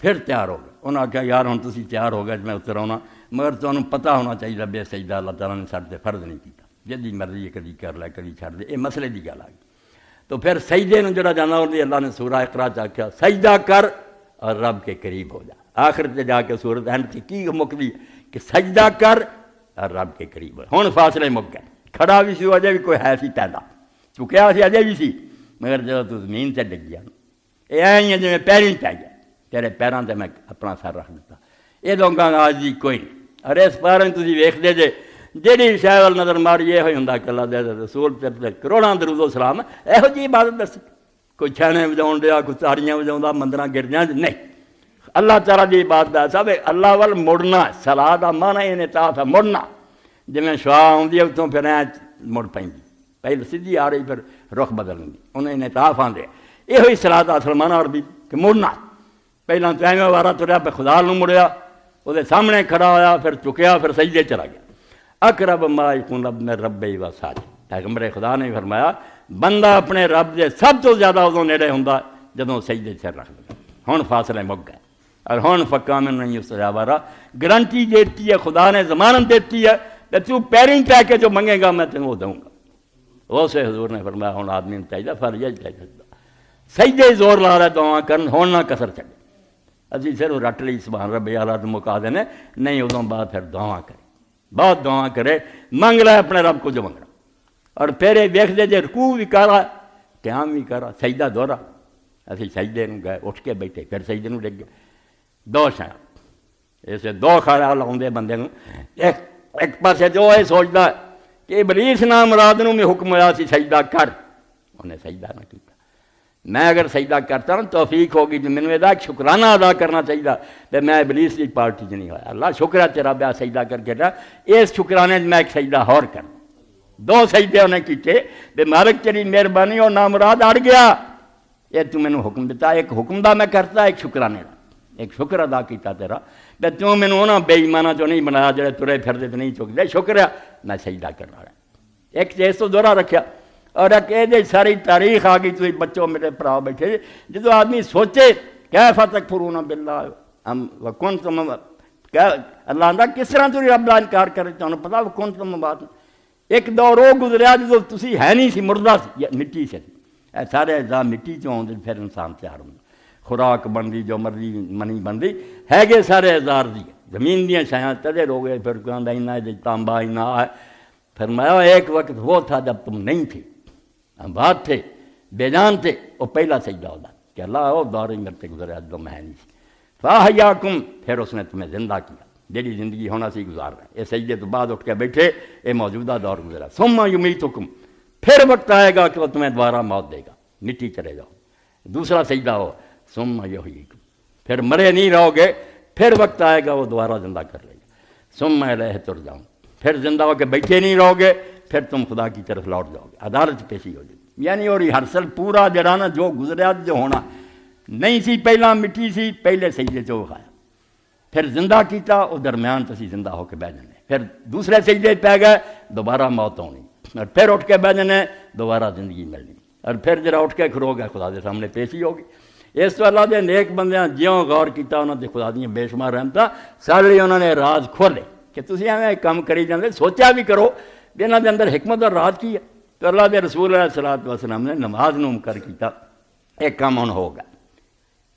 پھر تیار ہو گئے انہوں نے کہا یار ہوں تسی تیار ہو گئے میں اتر آنا مگر تمہیں پتہ ہونا چاہیے بے سجدہ اللہ تعالیٰ نے سارے فرض نہیں کیتا جدی مرضی کدی کر لے کدی چھڑ دے یہ مسئلے کی گل آ گئی تو پھر سجدے نوں جڑا جانا ہوتی اللہ نے سورہ اقرا آخیا سجدہ کر اور رب کے قریب ہو جا آخر تے جا کے سورت اینڈ کی مکدی کہ سجدہ کر اور رب کے قریب ہو ہوں فاصلے مک گئے کھڑا بھی سی اجے بھی کوئی ہے سی پیدا چکیا سی اجے بھی سی مگر جب تو زمین سے ڈگ گیا یہ ایویں جی پیریں پی گیا تیرے پیروں سے میں اپنا سر رکھ دیتا یہ لوگوں کا آج جی کوئی نہیں اور اس بارے تھی ویکھتے جے جہی شاید وال نظر ماری یہ ہوئی ہوں کہ اللہ دے رسول پہ کروڑاں درود و سلام یہو جی عبادت دس کوئی چھینے بجاؤ دیا کوئی تاڑیاں بجاؤں مندراں گرجاں نہیں اللہ تعالیٰ دی عبادت ہے سب اللہ وال مڑنا صلاح دا معنی انعطاف ہے مڑنا جی شعا آتی ہے اتوں پھر مڑ پی پہلے سیدھی آ رہی پھر رخ بدل دی انہیں انعطاف آتے یہ ہوئی صلاح دا اصل معنی عربی کہ مڑنا پہلے تو ایویں وارا تریا پہ خدا نوں مڑیا وہ سامنے کھڑا ہویا پھر چکیا پھر سجدے چلا گیا اقرب ما یکون من ربہ و ساجد پیغمبر خدا نے فرمایا بندہ اپنے رب دے سب تو زیادہ ادوں نیڑے ہوندا جدوں سجدے سر رکھ دے ہن فاصلے مک گئے اور ہن فکا من نہیں استجاب رہا گارنٹی دیتی ہے خدا نے ضمانت دیتی ہے کہ تو پیریں پہ کے جو منگے گا میں تینوں وہ دوں گا اسے حضور نے فرمایا ہن آدمی نوں چاہیے فرض ہے سجدے زور لا رہا دعا کرن ہن نہ کسر چھڈے اسی صرف رٹ لی سبحان ربی اعلیٰ تو مکا دینے نہیں ادوں بعد پھر دعا کرے بہت دعا کرے منگ لے اپنے رب کو جو منگنا اور پھر یہ ویکھ دے جے رکوع بھی کر رہا قیام بھی کر رہا سجدہ دوہرا اسی سجدے نوں گئے اٹھ کے بیٹھے پھر سجدے نوں ڈگ گئے دو شاید اسے دو خیال آؤندے بندے نوں ایک پاسے جو یہ سوچتا ہے کہ ابلیس نام مراد نوں بھی حکم ہوا سی سجدہ کر انہیں سجدہ نہ کیتا میں اگر سجدہ کرتا ہوں توفیق ہوگی تو میں نے ایک شکرانہ ادا کرنا چاہیے کہ میں ابلیس کی پارٹی چ نہیں ہوا اللہ شکر ہے تیرا بیا سجدہ کر کے اس شکرانے میں ایک سجدہ اور کر دو سجدے انہیں کیتے کہ مالک تیری مہربانی اور نامراد اڑ گیا یہ تو مینوں حکم دیتا ایک حکم دا میں کرتا ایک شکرانے دا ایک شکر ادا کیتا تیرا کہ تو مینوں انہاں بے ایماناں چوں نہیں بنایا جڑے ترے پھردے تے نہیں چکدے شکر ہے میں سجدہ کرنا رہا ایک چیز تو دوہرا رکھیا اور ایک ساری تاریخ آ گئی تو بچوں میرے پڑھا بیٹھے جدو آدمی سوچے کیفا تکفرون باللہ وکنتم اللہ آندا کس طرح تسی رب دا انکار کرے تانوں پتہ وکنتم بات ایک دور وہ گزریا جدو تسی ہے نہیں سی مردہ سی مٹی سے سارے اجزاء مٹی چوں آؤندے پھر انسان تیار ہوندا خوراک بندی جو مرضی منی بندی ہے گے سارے ہزار دی زمین دیاں شیاں تدے ہو گئے پھر کوئی آندا انہاں دے تانبا انہاں ہے فرمایا ایک وقت وہ تھا جب تم نہیں تھے بات تھے بے جان تھے وہ پہلا سجدہ ہوتا کہ اللہ وہ دور ہی میرے گزرا جب میں نہیں سی فاحیاکم پھر اس نے تمہیں زندہ کیا جیڑی زندگی ہونا سی گزار رہے ہیں، یہ سجدے تو بعد اٹھ کے بیٹھے، یہ موجودہ دور گزرا۔ ثم یمیتکم، پھر وقت آئے گا کہ وہ تمہیں دوبارہ موت دے گا، مٹی چلے جاؤ۔ دوسرا سجدہ ہو، ثم یحییکم، پھر مرے نہیں رہو گے، پھر وقت آئے گا وہ دوبارہ زندہ کر لے گا۔ ثم الیہ ترجعون، پھر زندہ ہو کے بیٹھے نہیں رہو گے، پھر تم خدا کی طرف لوٹ جاؤ گے، عدالت پیشی ہو جائے گی۔ یعنی اور ہر سل پورا جڑا نا جو گزریا جو ہونا نہیں سی، پہلا مٹی سی، پہلے سجدے چ کھایا، پھر زندہ کیتا، وہ درمیان تسی زندہ ہو کے بہ جانے، پھر دوسرے سجدے پہ گئے، دوبارہ موت ہونی، اور پھر اٹھ کے بہ جانے، دوبارہ زندگی ملنی، اور پھر جرا اٹھ کے کھرو گے خدا دے سامنے پیشی ہوگی۔ اس تو اللہ دے نیک بندیاں جیوں غور کیتا انہوں نے خدا دیاں بے شمار رحمتاں، سارے انہوں نے راز کھولے کہ تسی ایویں کام کری جاندے، سوچا بھی کرو کہ انہاں دے اندر حکمت اور راز کی ہے۔ تو اللہ دے رسول علیہ الصلوۃ والسلام نے نماز نو کر کیتا، ایک کام ہن ہو گیا،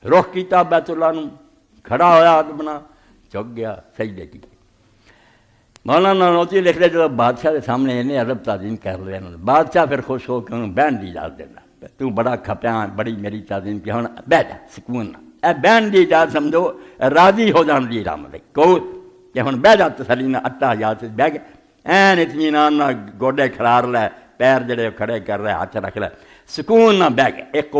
رخ کیتا بیت اللہ نو، کھڑا ہویا ہاتھ بنا، چک گیا، سجدے کیتے۔ مولانا نوتی لکھ رہے جب بادشاہ کے سامنے انہیں ادب تعظیم کر لیا انہوں نے، بادشاہ پھر خوش ہو کے انہوں بہن دی اجازت دینا، تو بڑا کھپیا، بڑی میری تعظیم کی، ہوں بہ جا سکون نہ، اے بہن دی اجازت سمجھو راضی ہو جان دی علامت ہے، کو کہ ہوں بہ جا تسلی نہ، اٹا اجازت سے بہ گیا، این اطمینان نہ، گوڈے کھرار لے، پیر جڑے کھڑے کر رہے، ہاتھ رکھ لے، سکون نہ بہ گیا۔ ایک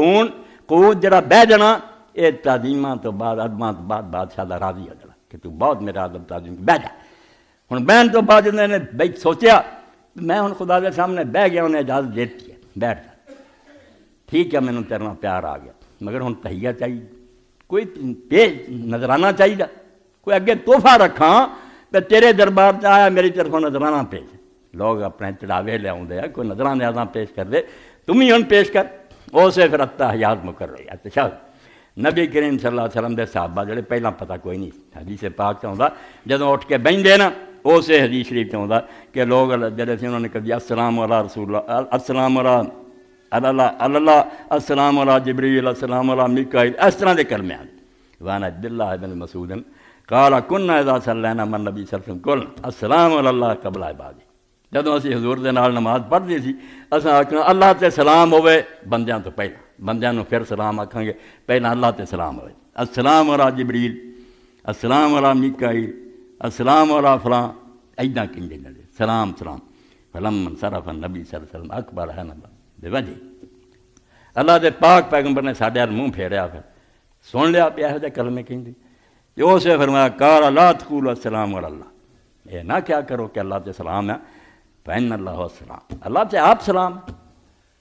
قعود جڑا بہ جانا، یہ تعظیماں تو بعد ادباں تو بعد بادشاہ دا راضی ہو جانا کہ تو بہت میرا ادب تعظیم بہ جا۔ ہوں بہن تو بعد انہوں نے بھائی سوچیا میں ہوں خدا کے سامنے بہ گیا، انہیں اجازت دیتی ہے بیٹھ جا، ٹھیک ہے میں تیرنا پیار آ گیا، مگر ہوں تہیہ چاہیے، کوئی پیش نظرانہ چاہیے، کوئی اگے تحفہ رکھاں تو تیرے دربار سے آیا میری طرف نظرانہ پیش۔ لوگ اپنے چڑھاوے لے آؤں کوئی نظرانہ آزاں پیش کر دے، تم ہی ہوں پیش کر، اسے پھر اتحیات مکر رہی ہے۔ تشہد نبی کریم صلی اللہ علیہ وسلم دے صحابہ جڑے پہلا پتہ کوئی نہیں، حدیث پاک چاہتا جدوں اٹھ کے بہندے نا، اسے حدیث شریف چاہتا کہ لوگ جڑے سے انہوں نے کہا السلام علی رسول اللہ، السلام علی اللہ، السلام علی جبریل، السلام علی میکائیل، اس طرح دے کلمے ہیں۔ وعن عبداللہ بن مسعود قال کنا اذا صلینا من نبی صلی اللہ علیہ وسلم قلنا السلام علی اللہ قبل عبادی، جدوں اسی حضور دے نال نماز پڑھدے سی اساں آکھنا اللہ تے سلام ہوئے بندیاں تو پہلا، بندیاں نو پھر سلام آکھاں گے، پہلا اللہ تے سلام ہوئے، السلام علی جبریل، السلام علی میکائیل، السلام علی فلاں، ایداں کہندے نے سلام سلام۔ فلما انصرف النبی صلی اللہ علیہ وسلم اکبر ہے نبی بے وجہ، اللہ دے پاک پیغمبر نے ساڈے ہل منہ پھیریا، پھر سن لیا پیا یہ کلمے کہندے، جو اسے فرمایا قال لا تقولوا السلام علی اللہ، یہ نہ کیا کرو کہ اللہ تے سلام ہے، فإن اللہ السلام، اللہ تے آپ سلام،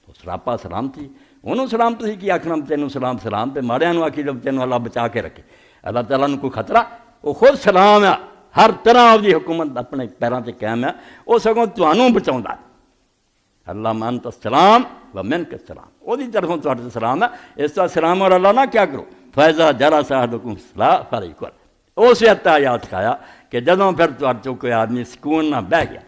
تو سراپا سلام تھی، انہوں سلام تو ہی کی آکھنا تینوں سلام سلام پہ ماڑیاں نو آکھی جب تینوں اللہ بچا کے رکھے، اللہ تعالیٰ نے کوئی خطرہ، وہ خود سلام ہے، ہر طرح دی حکومت اپنے پیراں تے قائم ہے، وہ سگوں تانوں بچاوندا ہے، اللہ انت السلام و منک السلام، وہ دی طرفوں تہاڈے سلام ہے، اس طرح سلام اور اللہ نہ کیا کرو، فیضا جلس احدکم الصلاۃ فلیقل، اسے اتحیات سکھایا کہ جدوں پھر تہاڈے چوں کوئی آدمی سکون نہ بہ گیا،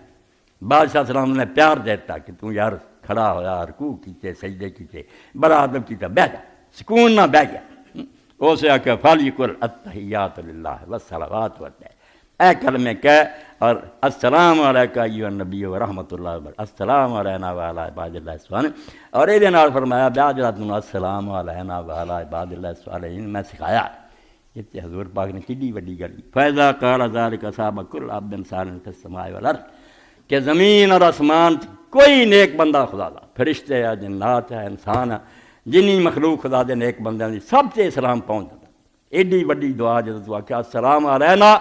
بادشاہ سلام نے پیار دیتا کہ تو یار کھڑا ہویا، رکوع کیتے، سجدے کیتے، بڑا ادب کیتا، بہ جا، سکون نہ بہ گیا، اسے آکھا فلیقل التحیات للہ والصلوات والطیبات، اے کلمے کہہ اور السلام علیکہ ایھا النبی ورحمۃ اللہ وبرکاتہ، السلام علینا وعلی عباد اللہ الصالحین، اور یہ نال فرمایا بیاجرات السلام علینا وعلی عباد اللہ الصالحین، میں سکھایا، یہ حضور پاک نے کڈی وڈی گل، فیضا قال ذلک صاب کل عبد صالح فی السماء والارض، کہ زمین اور آسمان کوئی نیک بندہ خدا دا، فرشتے ہے، جنات ہے، انسان ہے، جنی مخلوق خدا دے نیک بندیاں دی سب تے سلام پہنچ جاتا، ایڈی وڈی دعا جدوں تو آکھیا السلام علینا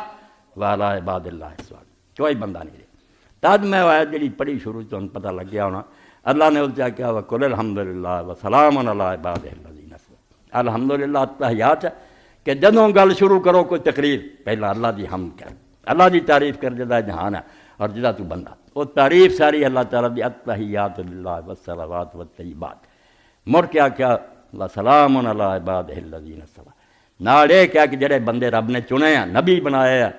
وعلی عباد اللہ الصالحین، کوئی بندہ نہیں رہا، تد میں آیت جڑی پڑھی شروع تو پتہ لگ گیا ہونا، اللہ نے اس کیا وقل الحمدللہ وسلام علی عبادہ الذین اصطفیٰ، الحمدللہ تحیات ہے کہ جدوں گل شروع کرو کوئی تقریر پہلا اللہ دی حمد کر، اللہ دی تعریف کر، جدا جہان ہے اور جدا تو بندہ، وہ تعریف ساری اللہ تعالیٰ دی، التحیات للہ والصلوات والطیبات، مڑ کیا کیا وسلام علی عبادہ الذین اصطفیٰ، نال یہ کیا کہ جڑے بندے رب نے چنے ہیں، نبی بنائے ہیں،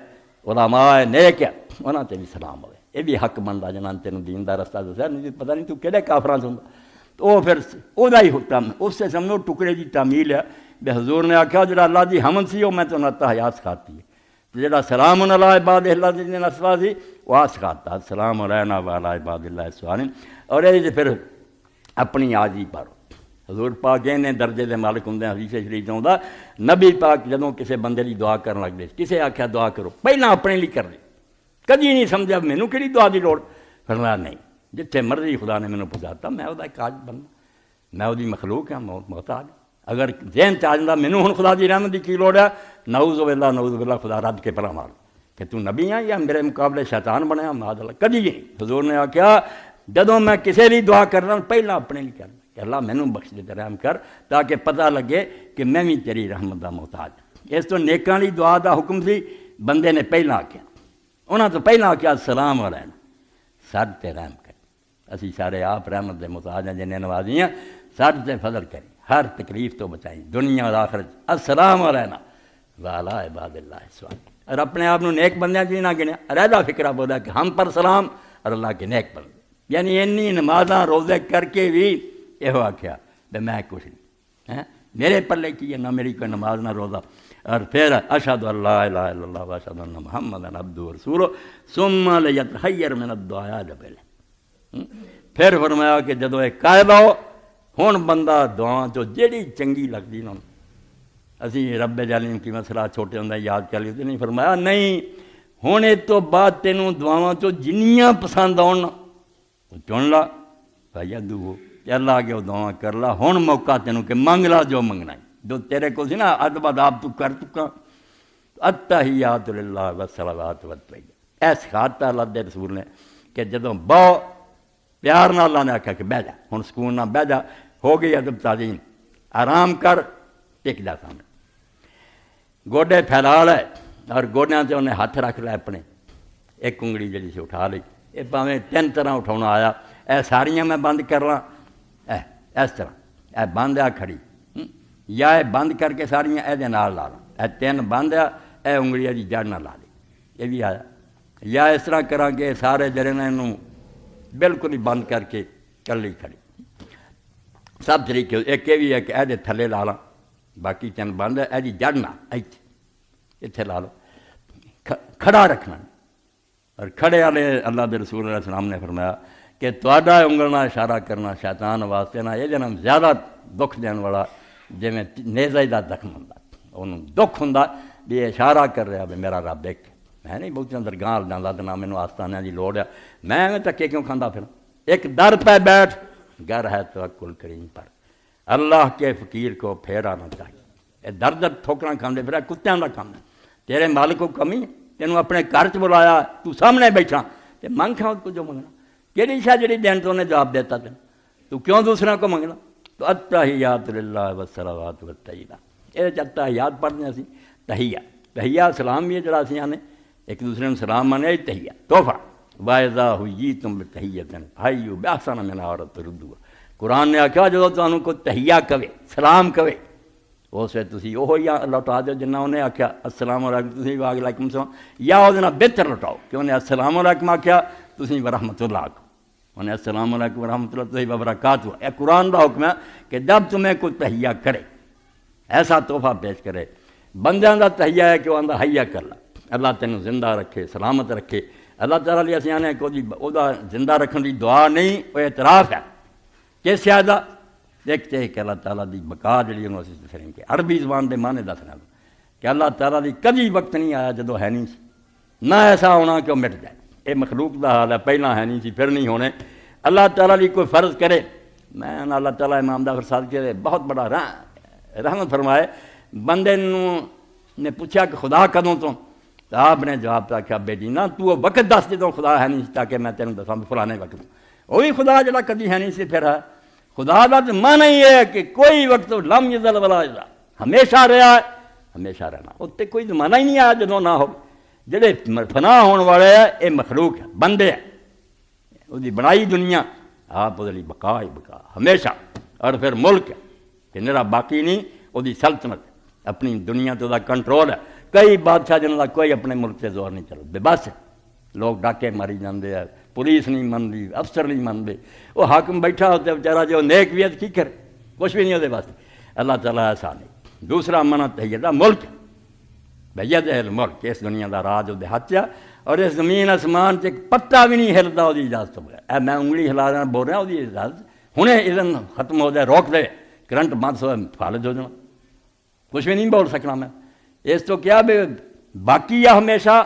علماء نیک ہے، انہاں تے بھی سلام ہوئے، یہ بھی حق بنتا جنہاں نے تینوں دین دا رستہ دسیا، نہیں پتہ نہیں تو کہڑے کافراں سندا، تو وہ پھر وہ دا ہی حکم، اس سے سمجھو ٹکڑے دی تعمیل ہے، بے حضور نے آکھا جڑا اللہ دی حمد سی وہ میں تو تحیات سکھاتی ہے، تو جڑا سلام علی عباد اللہ الذین اصطفیٰ سی وہ سکھاتا، السلام علینا وعلی عباد اللہ الصالحین، اور یہ پھر اپنی عاجزی پڑھو، حضور پاک نے درجے دے مالک ہوں حدیث شریف چاہتا نبی پاک جدوں کسے بندے کی دعا کرن لگ دے کسے آخیا دعا کرو پہلا اپنے لیے کر دے کدی نہیں سمجھا مینوں کہڑی دعا کی لوڑ فرمایا نہیں جتھے مرضی خدا نے مینوں پہنچاتا میں وہ کاج بننا میں وہی مخلوق ہاں محتاج اگر ذہن چ آ جاتا مینوں ہن خدا دی رحمت دی کی لوڑ ہے نعوذ باللہ خدا رد کے پرا مار کہ تو نبی ہے یا میرے مقابلے شیطان بنیا معاذ اللہ کدی نہیں حضور نے آخیا جدوں میں کسی لیے دعا کرنا پہلا اپنے لیے کرنا کہ اللہ مینوں بخش دے رحم کر تاکہ پتہ لگے کہ میں بھی تیری رحمت دا محتاج ہوں اس تو نیکاں دی دعا دا حکم سی بندے نے پہلا آخیا انہاں تو پہلا آخیا السلام علینا سڈ تے رحم کر اسی سارے آپ رحمت دے محتاج ہیں جنہیں نوازی ہیں سڈ تے فضل کری ہر تکلیف تو بچائیں دنیا اور آخرت السلام علینا وعلی عباد اللہ الصالحین اور اپنے آپ نیک بندیاں جی نہ گنیا علیحدہ فکرہ بولا کہ ہم پر سلام اور اللہ کے نیک بندے یعنی انی نمازاں روزے کر کے بھی یہ آخیا کہ میں کچھ نہیں میرے پلے کی ہے نہ میری کوئی نماز نہ روزہ اور پھر اشہد ان لا الہ الا اللہ و اشہد ان محمدا عبدہ و رسولہ ثم لیتخیر من الدعاء پہلے پھر فرمایا کہ جدو ایک قائد ہو ہن بندہ دعاں چو جیڑی چنگی لگتی نا اسی رب جالیم کی مسئلہ چھوٹے ہوندے یاد کر لیتے نہیں فرمایا نہیں ہن اس تو بعد تینوں دعاواں چو جنیاں پسند آن تو چن لا بھائی دو کہ اللہ آگے وہ دعا کر لا ہن موقع تینوں کہ منگ لا جو منگنا ہے جو تیرے کو سی نا ادب آپ تو کر چکا التحیات للہ والصلوات والطیبات ایس خاطہ اللہ دے رسول نے کہ جدوں بہو پیار نہ اللہ نے آخیا کہ بہ جا ہن سکون نہ بہ جا ہو گئی ادب تعظیم آرام کر ٹک جا سامنے گوڈے پھیلا لے اور گوڈیاں سے انہیں ہاتھ رکھ لے اپنے ایک انگلی جڑی سے اٹھا لی یہ پاویں 3 طرح اٹھانا آیا اے ساریاں میں بند کر لاں اس طرح اے بند آ کھڑی یا اے بند کر کے ساریاں اے دے نال لا لاں اے 3 بند آ اے انگلی دی جڑ نہ لا لی یہ بھی آیا یا اس طرح کراں کہ سارے جڑے نے انہوں بالکل ہی بند کر کے کلی کھڑی سب طریقے ایک یہ بھی ہے کہ اے دے تھلے لا لاں باقی 3 بند ہے اے دی جڑ نہ اتنے لا لو کھڑا رکھنا اور کھڑے والے اللہ دے رسول علیہ السلام نے فرمایا کہ تہاڈا انگل نہ اشارہ کرنا شیطان واسطے نہ یہ جنم زیادہ دکھ دین والا جی نیزے دا زخم ہوں انہوں دکھ ہوں بھی اشارہ کر رہا بھی میرا رب دیکھ میں نہیں بہت درگاہ جانا تو نہ مینوں آستانے کی لوڑ ہے میں ایویں دھکے کیوں کھانا پھر ایک در پہ بیٹھ گھر ہے توکل کریم پر اللہ کے فقیر کو پھیرانا چاہیے یہ در در ٹھوکراں کھاندے پھر کتیاں کا کام ہے تیرے مالک کو کمی تینوں اپنے گھر چ بلایا تو سامنے بیٹھا تو منگ کھاؤ کو جو منگنا کہڑی شاہ جڑی دین تو انہیں جواب دیتا تین تو کیوں دوسرے کو منگنا تو التحیات للہ والصلوات والطیبات یہ التحیات پڑھنے اسی تحیہ سلام بھی ہے جڑا اسی آنے ایک دوسرے نے سلام مانے تحیہ تحفہ وَإِذَا حُيِّيتُم بِتَحِيَّةٍ فَحَيُّوا بِأَحْسَنَ مِنْهَا أَوْ رُدُّوهَا قرآن نے آخیا جدو تمہیں کوئی تحیہ کہے سلام کہے اس وقت تسی وہ یا لوٹا دو جنہ انہیں آخیا السلام علیکم تسی وعلیکم السلام یا وہ بہتر لوٹاؤ کہ انہیں السلام علیکم آخیا تسی ورحمۃ اللہ آخو انہیں السلام علیکم ورحمۃ اللہ تسی وبرکاتہ یہ قرآن کا حکم ہے کہ جب تمہیں کوئی تحیہ کرے ایسا تحفہ پیش کرے بندیاں کا تحیہ ہے کہ وہ آدھا حیہ کر لا اللہ تینوں زندہ رکھے سلامت رکھے اللہ تعالیٰ لیے اسی آنے کو وہ زندہ رکھنے کی دعا نہیں وہ اعتراف ہے کس زیادہ دیکھتے ہیں کہ اللہ تعالیٰ دی بقا جڑی انہوں اسی تسلیم کے عربی زبان دے معنی دسنا کہ اللہ تعالیٰ دی کبھی وقت نہیں آیا جدو ہے نہیں سی نہ ایسا ہونا کہ وہ مٹ جائے یہ مخلوق دا حال ہے پہلا ہے نہیں سی پھر نہیں ہونے اللہ تعالیٰ لیے کوئی فرض کرے میں اللہ تعالیٰ امام جعفر صادق کے بہت بڑا رحمت فرمائے بندے نے پوچھا کہ خدا کدوں تو آپ نے جواب تھا کہ بیٹی نہ تو وہ وقت دس دے تو خدا ہے نہیں سی تاکہ میں تینوں دساں فلانے وقت وہی خدا جڑا کدی ہے نہیں سی پھر ہے خدا کا تو معنی یہ ہے کہ کوئی وقت لم یزل ولا یزال ہمیشہ رہا ہے ہمیشہ رہنا اتنے کوئی زمانہ ہی نہیں آیا جدوں نہ ہو جڑے فنا ہونے والے ہیں یہ مخلوق ہے بندے ہیں وہ بنائی دنیا آپ وہ بقا ہی بقا ہمیشہ اور پھر ملک ہے کہ میرا باقی نہیں وہ سلطنت اپنی دنیا تو دا کنٹرول ہے کئی بادشاہ جنہوں کا کوئی اپنے ملک سے زور نہیں چل بے بس لوگ ڈاکے ماری جاندے ہیں پولیس نہیں منتی افسر نہیں منتے وہ حاکم بیٹھا ہوتا ہے بیچارہ جو نیک ویت کی کرے کچھ بھی نہیں ہوتے بس اللہ تعالیٰ ایسا نہیں دوسرا منت ہے یہ ملک بھیا دے ملک اس دنیا کا راج وہ ہاتھ ہے اور اس زمین آسمان سے ایک پتا بھی نہیں ہلتا وہ اجازت بغیر میں انگلی ہلا رہا بول رہا وہ اجازت ہنے اذن ختم ہو جائے روک دے کرنٹ بند ہو فالج ہو جانا، کچھ بھی نہیں بول سکنا میں۔ اس تو کیا بھی باقی ہے ہمیشہ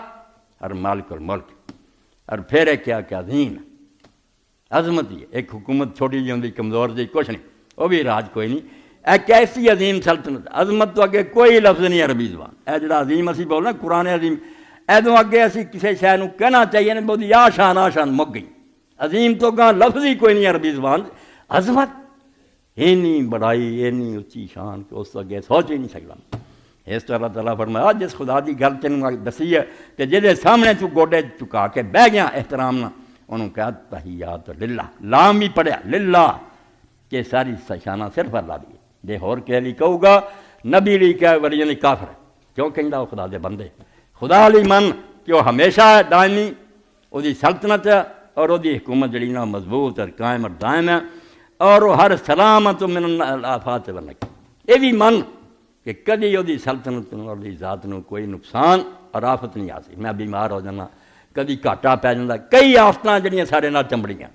اور مالک الملک، اور پھر ہے کیا کہ عظیم عظمت ہی ایک حکومت چھوٹی جی ہوندی کمزور جی کچھ نہیں، وہ بھی راج کوئی نہیں، ایک ایسی عظیم سلطنت، عظمت تو اگے کوئی لفظ نہیں عربی زبان، اے جڑا عظیم اسی بولنا قرآن عظیم، ایدوں اگے اسی کسی شے نوں کہنا چاہیے نے بہت یا شان آشان مک گئی، عظیم تو گاں لفظ ہی کوئی نہیں عربی زبان، عظمت اینی بڑائی اینی اچھی شان کہ اس اگے سوچ ہی نہیں سکتا۔ اس طرح اللہ تعالیٰ فرمایا جس خدا دی گل تینوں دسی ہے کہ جہدے سامنے تو گوڈے چکا کے بہ گیا احترام نہ، انہوں کہا تحیات للہ، لام بھی پڑھیا للہ کہ ساری شانہ صرف اللہ دی، جے ہور کہہ لی کہو گا نبی لی کہہ ولی نہیں کافر ہے، کیوں کہندا وہ خدا دے بندے، خدا لی من کہ وہ ہمیشہ ہے دائمی، وہ دی سلطنت ہے اور وہ دی حکومت جڑی نا مضبوط اور قائم اور دائم ہے، اور وہ ہر سلامت من الآفات والنکبات، یہ بھی من کہ کدی وہ سلطنت اور ذات نو کوئی نقصان اور آفت نہیں آ سی، میں بیمار ہو جانا، کدی گھاٹا پی جاتا، کئی آفتاں جڑیاں سارے نال چمبڑیاں،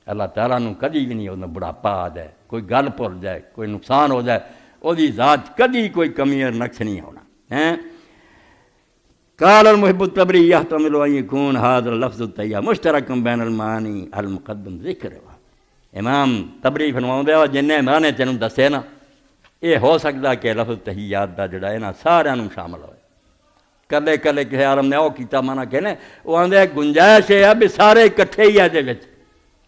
اللہ تعالیٰ نو کدی بھی نہیں وہ بڑھاپا آ جائے، کوئی گل بھول جائے، کوئی نقصان ہو جائے، وہ ذات کدی کوئی کمی اور نقص نہیں ہونا ہے۔ قال المحب الطبری یحتمل ان یکون ھذا اللفظ الطیب مشترک بین المعانی المقدم ذکر۔ امام طبری فرماؤندے ہو جن معنی تینوں دسے نا، یہ ہو سکتا کہ لفظ تحیات دا جڑا ہے نا سارے نوں شامل ہوئے، کلے کلے کسی عالم نے وہ کیتا مانا کہنے وہ آندے گنجائش ہے بھی سارے اکٹھے ہی ہے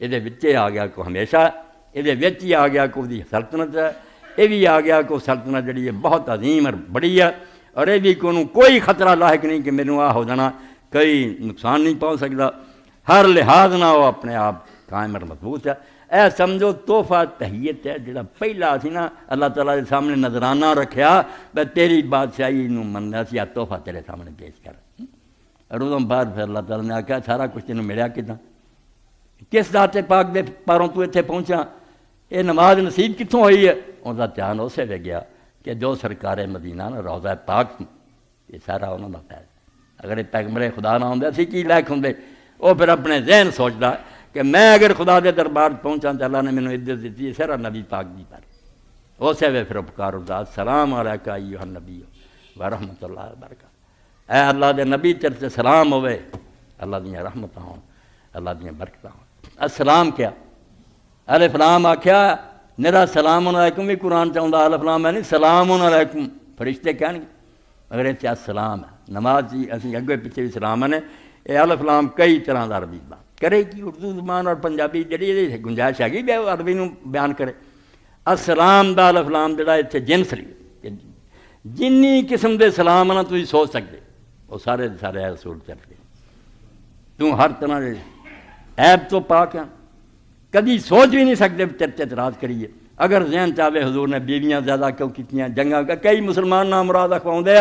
یہ وچے آ گیا کو ہمیشہ، یہ وچ ہی آ گیا کو دی سلطنت ہے، یہ بھی آ گیا کو سلطنت جڑی ہے بہت عظیم اور بڑی ہے، اور یہ بھی کوئی خطرہ لاحق نہیں کہ میرے آ ہو جانا، کوئی نقصان نہیں پہنچ سکتا، ہر لحاظ نہ وہ اپنے آپ قائم اور مضبوط ہے۔ اے سمجھو تحفہ تحیت ہے جڑا پہلا سی نا اللہ تعالیٰ کے سامنے نظرانہ رکھیا بے تیری بادشاہی نوں مننا سی، تحفہ تیرے سامنے پیش کر، اور ادوں بعد پھر اللہ تعالیٰ نے آکھیا سارا کچھ تینوں ملیا کداں، کس ذات پاک دے پاروں تو اتنے پہنچا، یہ نماز نصیب کتوں ہوئی ہے، ان کا دھیان اسے وے گیا کہ جو سرکار مدینہ نا روضہ پاک یہ سارا انہوں کا فیض، اگر یہ پیغمبر خدا نہ ہوندے اسی کی لائق ہوندے، وہ پھر اپنے ذہن سوچتا کہ میں اگر خدا دے دربار پہنچا تو اللہ نے مینوں عزت دیتی ہے سارا نبی پاک دی پر، اسے وے پھر اپکار ہوتا السلام علیکہ ایھا النبی ورحمۃ اللہ وبرکاتہ، اے اللہ دے نبی تیرے تے سلام ہوئے، اللہ دیاں رحمتاں ہون، اللہ دیاں برکتاں ہون۔ السلام کیا الف لام آکھیا نرا سلام علیکم بھی قرآن چاہتا، الف لام ہے نہیں سلام علیکم، فرشتے کہہ نہیں، اگر اتنے السلام ہے نماز جی اسی اگے پیچھے بھی سلام ہے، یہ الف لام کئی طرح کا عربی زبان کرے گی، اردو زبان اور پنجابی جڑی گنجائش ہے گی عربی نو بیان کرے۔ السلام دا الف لام جڑا اتنے جنس لی جنی قسم دے سلام نا تھی سوچ سکتے وہ سارے سارے رسول چل گئے، تو ہر طرح دے عیب تو پاک ہے، کدی سوچ بھی نہیں سکتے چرچ اعتراض کریے، اگر ذہن چاہے حضور نے بیویاں زیادہ کیوں کیتیاں، جنگاں کئی مسلمان نامراد اخواؤندے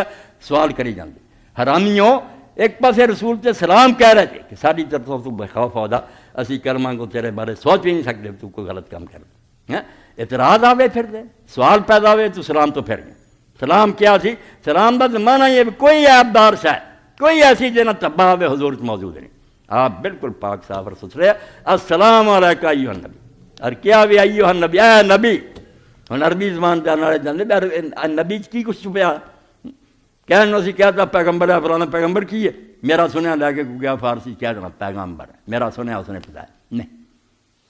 سوال کری جاندے، حرامیوں ایک پاسے رسول تے سلام کہہ رہے تھے کہ ساری طرفوں تو بے خوف ہودا، اسی کلمہ کو تیرے بارے سوچ بھی نہیں سکتے تو کوئی غلط کام کر، اعتراض آوے پھر دے سوال پیدا ہوئے تو سلام تو پھر گئے۔ سلام کیا تھی؟ سلام دا زمانہ یہ کوئی عیبدار شے کوئی ایسی جنہ تباہ ہوئے حضور موجود نہیں، آپ بالکل پاک صاف اور ستھرے، السلام علیکہ ایھا النبی، اور کیا بھی ایھا النبی، اے نبی، ہن عربی زبان جان والے جاندے نبی کی کچھ چھپیا، کہنا سی کہتا پیغمبر ہے فلانا پیغمبر کی ہے، میرا سنیا لے کے گیا فارسی کیا جانا پیغمبر ہے، میرا سنیا اس نے بتایا نہیں،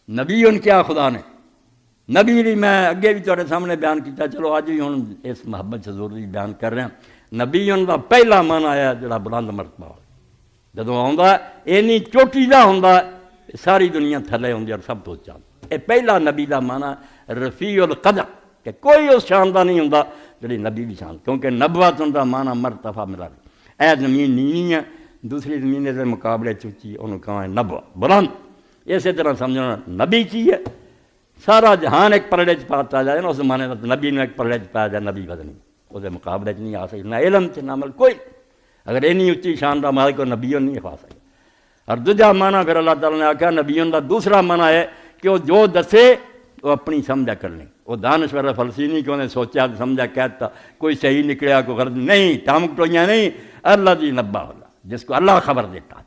نبی ان کیا خدا نے نبی نہیں، میں اگے بھی تھوڑے سامنے بیان کیتا، چلو اج بھی ہن اس محبت حضور دی بیان کر رہے ہیں، نبی ان کا پہلا من آیا جڑا بلند مرتبہ ہو، جدوں آਉਂدا اینی چوٹی دا ہوندا ساری دنیا تھلے ہوندی اور سب تو اچا، یہ پہلا نبی دا مانا رفیع القدر کہ کوئی اس شان دا نہیں ہوندا جڑی نبی بھی شان، کیونکہ نبوت دا مانا مرتفع ملا، اے زمین نیوی ہے دوسری زمین کے مقابلے چوچی انہوں کہاں ہے نبوت بلند، اسی طرح سمجھنا نبی کی ہے، سارا جہان ایک پلڑے چ پاتا جائے نا اس زمانے کا نبی نے ایک پلڑے چ پایا جائے، نبی بدنی وہ مقابلے چ نہیں آ سکتا، نہ علم چ نہ عمل کوئی، اگر اینی اچھی شان کا مالک کو نبیوں نہیں کھا سکتا۔ اور دوجا معنی پھر اللہ تعالیٰ نے آخیا نبیوں کا دوسرا معنی ہے کہ وہ جو دسے وہ اپنی سمجھا کر لیں، وہ دانشور فلسطینی کہ انہیں سوچا سمجھا کہتا کوئی صحیح نکلیا کوئی غلط نہیں، ٹامک ٹوئیاں نہیں، اللہ دی نبا اللہ جس کو اللہ خبر دیتا،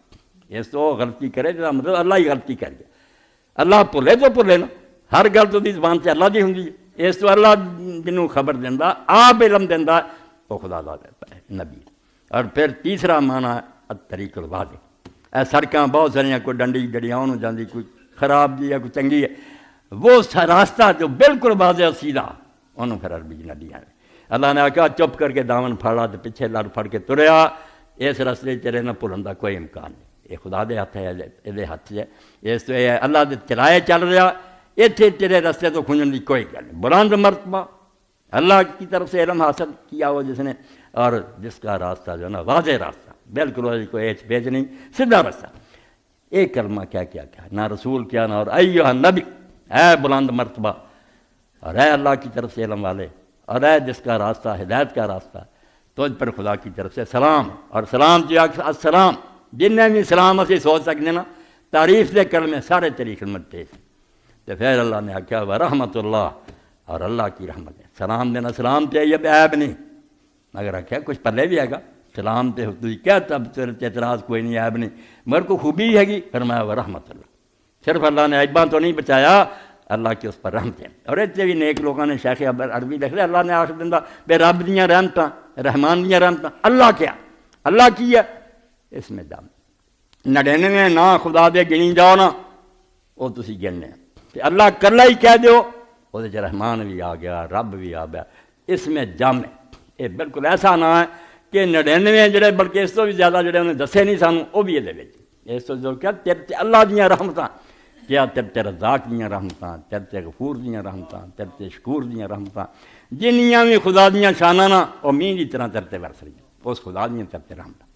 اس تو غلطی کرے جا مطلب اللہ ہی غلطی کر گیا، اللہ بھولے تو بھولے نا، ہر گل تو دی زبان سے اللہ دی ہوندی ہے، اس تو اللہ جنوں خبر دینا آپ علم دینا وہ خدا دا دیتا ہے نبی. اور پھر تیسرا معنی الطریق الواضح. اے سڑکاں بہت ساریاں کوئی ڈنڈی جڑی آن جاندی کوئی خراب جی ہے کوئی چنگی ہے وہ راستہ جو بالکل واضح سیدھا انہوں پھر عربی نبی آئے. اللہ نے آکھا چپ کر کے دامن پھاڑا تو پیچھے لڑ پھڑ کے تریا اس رستے تیرے نہ بھولن دا کوئی امکان نہیں. یہ خدا دے ہاتھ ہے یہ ہاتھ ہے اس تو یہ اللہ دے چلائے چل رہا اتنے تیرے رستے تو کھنجن کی کوئی گل نہیں. بلند مرتبہ اللہ کی طرف سے علم حاصل کیا ہو جس نے اور جس کا راستہ جو ہے نا واضح راستہ بالکل کوئی ایچ پیچ نہیں سیدھا راستہ. ایک کلمہ کیا نہ رسول کیا نہ اور ایھا نبی اے بلند مرتبہ اور اے اللہ کی طرف سے علم والے اور اے جس کا راستہ ہدایت کا راستہ تجھ پر خدا کی طرف سے سلام. اور سلام جو السلام جن بھی سلام اسی سوچ سکتے نا تعریف دے کلمے سارے تیری خدمت پیش. تو پھر اللہ نے آکھا ورحمت اللہ اور اللہ کی رحمت ہے. سلام دینا سلام تے یہ عیب نہیں مگر آکھا کچھ پلے بھی ہے گا سلام تے تو کیا تب اعتراض کوئی نہیں عیب نہیں مگر کو خوبی ہے گی فرمایا ورحمت اللہ. صرف اللہ نے عیباں تو نہیں بچایا اللہ کی اس پر رحمت ہے. اور اتنے بھی نیک لوگوں نے شیخ عربی لکھ رہے اللہ نے آخر دینا بے رب دیاں رحمتاں رحمان دیاں رحمتاں اللہ کیا اللہ کی ہے اس میں دم 99 نا خدا دے گنی جاؤ نا وہ تسی گننے تے اللہ کلا ہی کہہ دیو وہ رحمان بھی آ گیا رب بھی آ گیا اس میں جم ہے. یہ بالکل ایسا نہ ہے کہ 99 جڑے بلکہ اس تو بھی زیادہ جڑے انہیں دسے نہیں سانوں وہ بھی یہ اس تو جو کیا تیرے اللہ دیاں رحمتاں کیا تیرے رزاق دیاں رحمتاں تیرے غفور دیاں رحمتاں تیرے شکور دیاں رحمتاں جنیاں بھی خدا دیاں شاناں نا وہ مین کی طرح تیرے برس رہی اس خدا دیاں تیرے رحمتاں.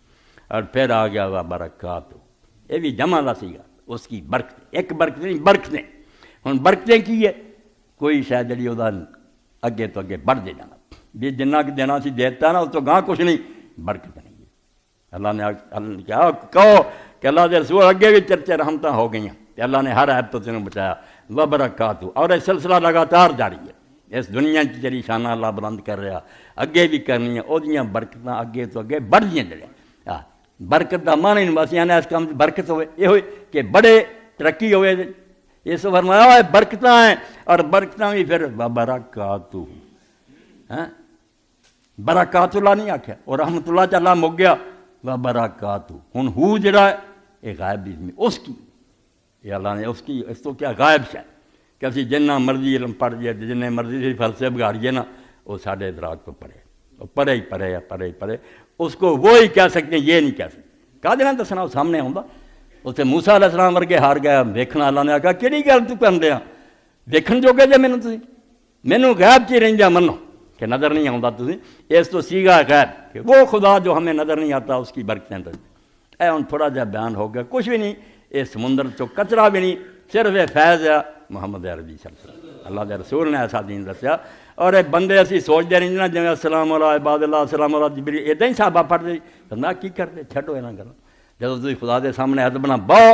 اور پھر آ گیا وہ برکات یہ بھی جمع دا سی گا اس کی برکت ایک برکت نہیں برکتیں. ہن برکتیں کی ہے کوئی شاید جڑی وہ اگے تو اگے بڑھ دے جانا بھی جنہ کہ دینا سی دیتا نا اس تو گاہ کچھ نہیں برکت نہیں ہے. اللہ نے کہا کہو کہ اللہ دے رسول اگے بھی چرچے رحمتاں ہو گئی ہیں کہ اللہ نے ہر عیب تو تینوں بچایا وبرکاتہ. اور یہ سلسلہ لگاتار جاری ہے اس دنیا کی تیری شانہ اللہ بلند کر رہا اگے بھی کرنی ہے وہ برکتاں اگے تو اگے بڑھ دیا جڑے. برکت دا معنی نہیں بس یعنی اس کام کی برکت ہوئے یہ ہوئے کہ بڑے ترقی ہوئے یہ سب فرمایا ہے برکتاں ہیں اور برکتاں بھی پھر وبرکاتہ برکات اللہ نہیں آکھیا اور رحمت اللہ چ اللہ مک گیا وبرکاتہ. ہن ہو جڑا ہے یہ غائب بھی اس کی یہ اللہ نے اس کی اس تو کیا غائب شاید کہ اسی جنہ مرضی علم پڑھ جائے جنہیں مرضی سے فلسفے بگاڑیے نا وہ سارے ادراک کو پڑھے وہ پڑھے ہی پڑھے اس کو وہی کہہ سکتے ہیں یہ نہیں کہہ سکتے. کہا دینا دسنا وہ سامنے آؤں اسے موسیٰ علیہ السلام ورگے ہار گیا ویکھنا اللہ نے آکھا کہڑی گل تو کر دیا ویکھن جوگے جے مینوں تسی مینوں غیب چ رہندیا منو کہ نظر نہیں آتا تسی اس تو سیگا غیب کہ وہ خدا جو ہمیں نظر نہیں آتا اس کی برکتیں اے ہن تھوڑا جہا بیان ہو گیا کچھ بھی نہیں اس سمندر چو کچرا بھی نہیں صرف یہ فیض ہے محمد عربی صلی اللہ علیہ وسلم اللہ دے رسول نے ایسا دین دسیا. اور یہ بندے اسی سوچتے رہتے نا جی السلام علیہ عباد اللہ السلام علیہ جبریل ادا ہی صحابہ پڑھتے بندہ کی کرتے چھڈو یہاں گلوں جب تھی خدا دے سامنے ادب نہ بہو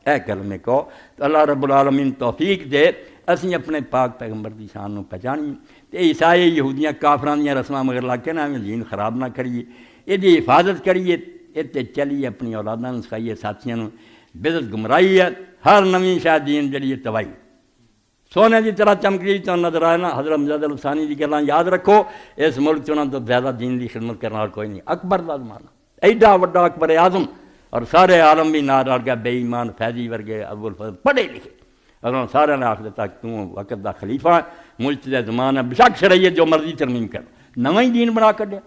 اے کلمے کہو تو اللہ رب العالمین توفیق دے اسی اپنے پاک پیغمبر کی شان نو پہچانیے تے عیسائی یہودیاں کافراں دیاں رسماں مگر لا کے نا دین خراب نہ کریے یہ حفاظت کریے اتنے چلیے اپنی اولاداں نوں سکھائیے ساتھیاں نوں بدعت گمراہی ہے ہر نویں شاید دین جڑی ہے تباہی سونے کی طرح چمکی تو نظر آئے نا حضرت مجدد الثانی کی گلاں یاد رکھو اس ملک چ تو زیادہ دین کی خدمت کرنے والا کوئی نہیں. اکبر کا زمانہ ایڈا وڈا اکبر اعظم اور سارے عالم بھی نال رل گیا بے ایمان فیضی ورگے ابو الفضل پڑھے لکھے اور سارے نے آخ دیتا کہ توں وقت دا خلیفہ ہے ملک دے زمانہ بشک شرعیت جو مرضی ترمیم کر نواں ہی دین بنا کڈیا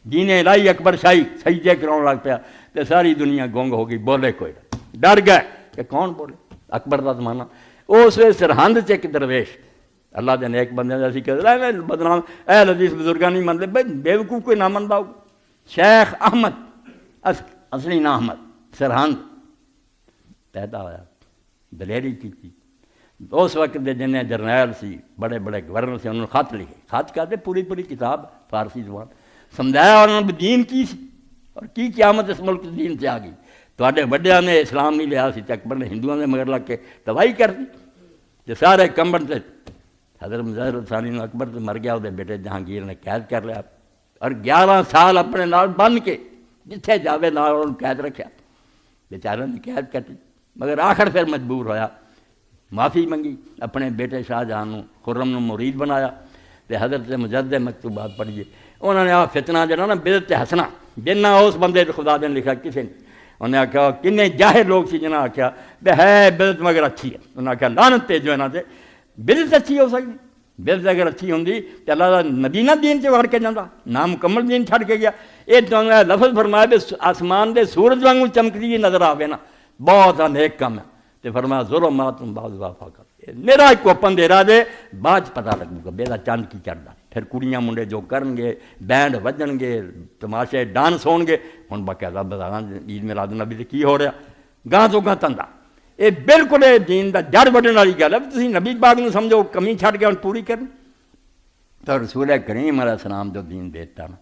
دین الہی اکبر شاہی سجدے کراؤن لگ پیا تے ساری دنیا گونگ ہو گئی بولے کوئی ڈر گئے کہ کون بولے. اکبر دا زمانہ اس سرحد سے ایک درویش اللہ دے نیک بندے اسی کہتے بدنام اہل حدیث بزرگاں نہیں منتے بھائی بیوقوف کوئی نہ منتا ہوگا. شیخ احمد اصلی نام احمد سرحد پیدا ہوا دلیری کی اس وقت دے جنہیں جرنیل سی بڑے بڑے گورنر سے انہوں نے خط لکھے خط کہتے پوری کتاب فارسی زبان سمجھایا اور انہوں نے دین کی سی اور کی قیامت اس ملک دین سے آ گئی. تواڈے وڈیاں نے اسلام نہیں لیا سی اکبر نے ہندوؤں نے مگر لگ کے تباہی کر دی جو سارے کمبن سے حضرت مظاہر الثانی نے اکبر سے مر گیا وہ بیٹے جہانگیر نے قید کر لیا اور 11 سال اپنے نال بن کے جتھے جاوے نال انہوں نے قید رکھا بیچاروں نے قید کٹی مگر آخر پھر مجبور ہویا معافی منگی اپنے بیٹے شاہ جہاں خرم نے مرید بنایا تے حضرت مجدد مکتوبات پڑھیے، انہوں نے فتنہ جڑا نا بدعت تے ہسنا جنہ اس بندے خدا نے لکھا کسی نے، انہوں نے آخیا کنے جاہل لوگ سی جنہاں آخیا بے ہے بدعت مگر اچھی ہے، انہوں نے آخیا لعنت تے جو انہاں تے بدعت اچھی ہو سکتی، بدعت اگر اچھی ہوندی تے اللہ دا نبی نہ دین تے وڑ کے جاندا، نامکمل دین چھڑ کے گیا۔ یہ تو لفظ فرمایا بھی آسمان دے سورج وانگوں چمکتی نظر آوے نا بہت نیک کم ہے، تے فرمایا ظلمات بعضها فوق بعض، میرا ایک اندھیرا دے بعد پتہ لگے گا بیلا چاند کی چڑھدا، پھر کڑیاں منڈے جو کرن گے بینڈ وجن گے تماشے ڈانس ہون گے، ہن باقاعدہ بتانا عید میلاد النبی تے کی ہو رہا گاں تو گاں تندا، یہ بالکل دین دا جڑ وڈن والی گل ہے، تسی نبی پاک نوں سمجھو کمی چھڈ کے ہن پوری کرن، تو رسول کریم علیہ السلام جو دین دیتا نا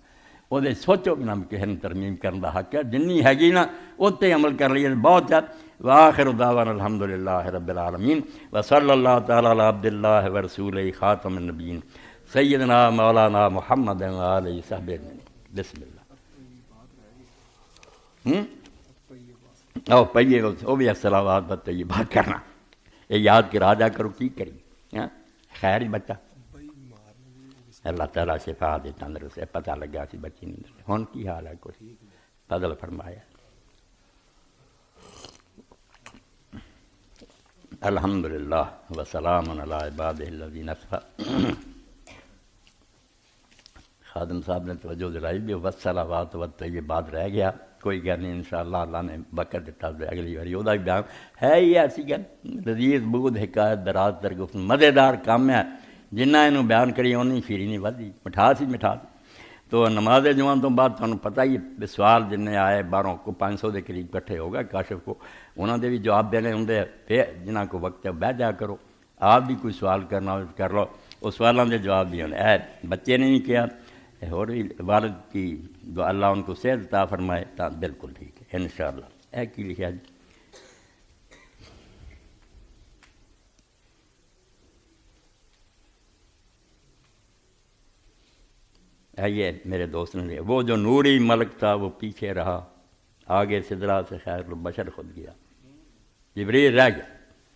وہ سوچو کہ نام کسی نے ترمیم کرنے کا حق ہے، جنی ہے گی نا اتنے عمل کر لیے بہت ہے۔ وآخر دعوانا الحمدللہ رب العالمین وصلی اللہ تعالی علی عبد اللہ ورسولہ خاتم النبیین سیدنا مولانا محمد وآلہ صحبہ اجمعین۔ بسم اللہ۔ او پہیے وہ بھی الصلوات والطیبات کرنا، یہ یاد کرا جا کرو کی کری خیر ہی بچہ اللہ تعالیٰ شفا دے تندرست ہے، پتہ لگا سی بچی نہیں ہن کی حال ہے کچھ فضل فرمایا۔ الحمدللہ وسلام علی عبادہ الذین اصطفیٰ۔ خادم صاحب نے توجہ دلائی بھی والصلوات والطیبات رہ گیا، کوئی گل نہیں، انشاءاللہ اللہ نے وقت دیتا اگلی باری وہ بھی بیان ہے ہی ایسی گل لذیذ بود حکایت دراز در گفتگو مزیدار کام ہے، جنہ انہوں بیان کری اونی شیری نہیں ودی مٹھاس ہی مٹھاس۔ تو نماز جمعہ تو بعد تمہیں پتہ ہی ہے سوال جن آئے 12 کو 500 کے قریب کٹھے ہو گئے کاشف کو، انہوں نے بھی جواب دینے ہوں پھر جنہ کو وقت ہے بیٹھ جا کرو، آپ بھی کوئی سوال کرنا ہو کر لو، اس سوالوں کے جواب بھی ہونے اے بچے نے نہیں کیا اور والد کی دعا اللہ ان کو صحت عطا فرمائے تو بالکل ٹھیک ہے انشاءاللہ۔ اے کی لکھا جی یہ میرے دوست نے وہ جو نوری ملک تھا وہ پیچھے رہا، آگے سدرا سے خیر البشر خود گیا، جبریل رہ گیا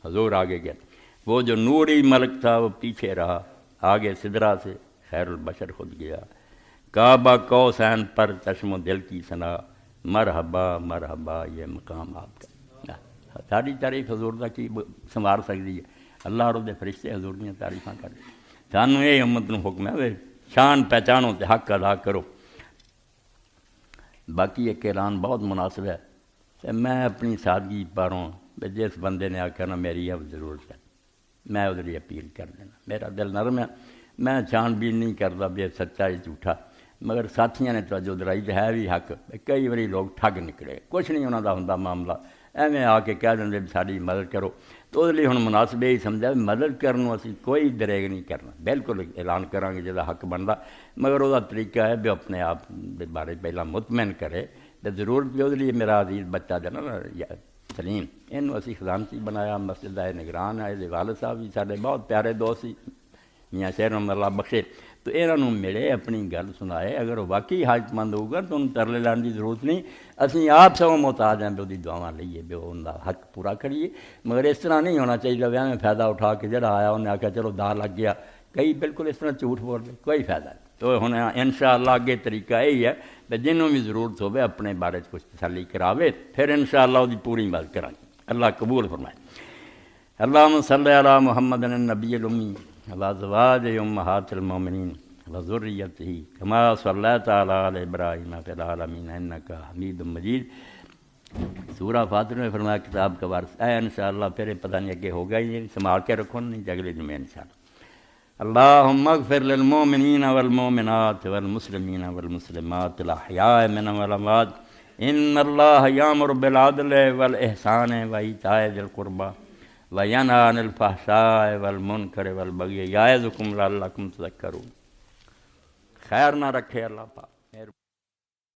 حضور آگے گیا، وہ جو نوری ملک تھا وہ پیچھے رہا، آگے سدرا سے خیر البشر خود گیا، کعبہ قوسین پر چشم و دل کی ثنا، مرحبا مرحبا یہ مقام آپ کا۔ ساری تعریف حضور دا کی سنوار سکتی ہے، اللہ اور دے فرشتے حضور دیا تعریفاں کر سانوں یہ امت نو حکم ہے شان پہچانو تے حق ادا کرو۔ باقی ایک اعلان بہت مناسب ہے کہ میں اپنی سادگی پاروں جس بندے نے آخر نا میری اب ضرورت ہے میں ادھر اپیل کر دینا، میرا دل نرم ہے، میں چھان بین نہیں کرتا بھی سچا ہی جھوٹا، مگر ساتھیاں نے توجہ دلائی تو ہے بھی حق، کئی باری لوگ ٹھگ نکلے کچھ نہیں انہوں کا ہوں معاملہ، ایویں آ کے کہہ دیں ساری مدد کرو، تو اس لیے ہوں مناسب یہی سمجھا مدد کرنے اسی کوئی دریغ نہیں کرنا، بالکل اعلان کریں گے جہاں حق بنتا، مگر وہ طریقہ ہے بھی اپنے آپ کے بارے پہلا مطمئن کرے تو ضرورت بھی اس لیے میرا عزیز بچہ جو نا سلیم یہ اسی خزانچی بنایا، مسجد ہے نگران ہے، یہ والد صاحب بھی سارے بہت پیارے دوست سی میاں شیر محمد اللہ بخشے، تو انہوں ملے اپنی گل سنائے، اگر وہ واقعی حاجت مند ہوگا تو انہوں ترلے لان کی ضرورت نہیں، اسی آپ سب محتاج ہیں بھی وہ دعاواں لئیے بھی ان کا حق پورا کریے، مگر اس طرح نہیں ہونا چاہیے ویاہ میں فائدہ اٹھا کے جڑا آیا انہیں آخیا چلو دا لگ گیا، کئی بالکل اس طرح جھوٹ بول دے کوئی فائدہ نہیں۔ تو ہن انشاءاللہ اگے طریقہ یہی ہے کہ جنہوں بھی ضرورت ہوئے اپنے بارے کچھ تسلی کراوے، پھر انشاءاللہ وہ پوری مدد کریں گے، اللہ قبول فرمائے۔ اللہم صلی علی محمد النبی الامی وازواج امہات المومنین وذریتہ کما صلیت علی ابراہیم فی العالمین انک حمید مجید۔ سورہ فاتر میں فرمایا کتاب کا وارث ہے انشاءاللہ، پھر پتہ نہیں اگے ہوگا ہی نہیں، سنبھال کے رکھو نہیں اگلے جمعے انشاءاللہ۔ اللہم اغفر للمؤمنین والمؤمنات والمسلمین والمسلمات الاحیاء منہم والاموات، ان اللہ یامر بالعدل والاحسان وایتاء ذی القربی وینہی عن الفحشاء والمنکر والبغی یعظکم لعلکم تذکرون۔ خیر نہ رکھے اللہ پاک۔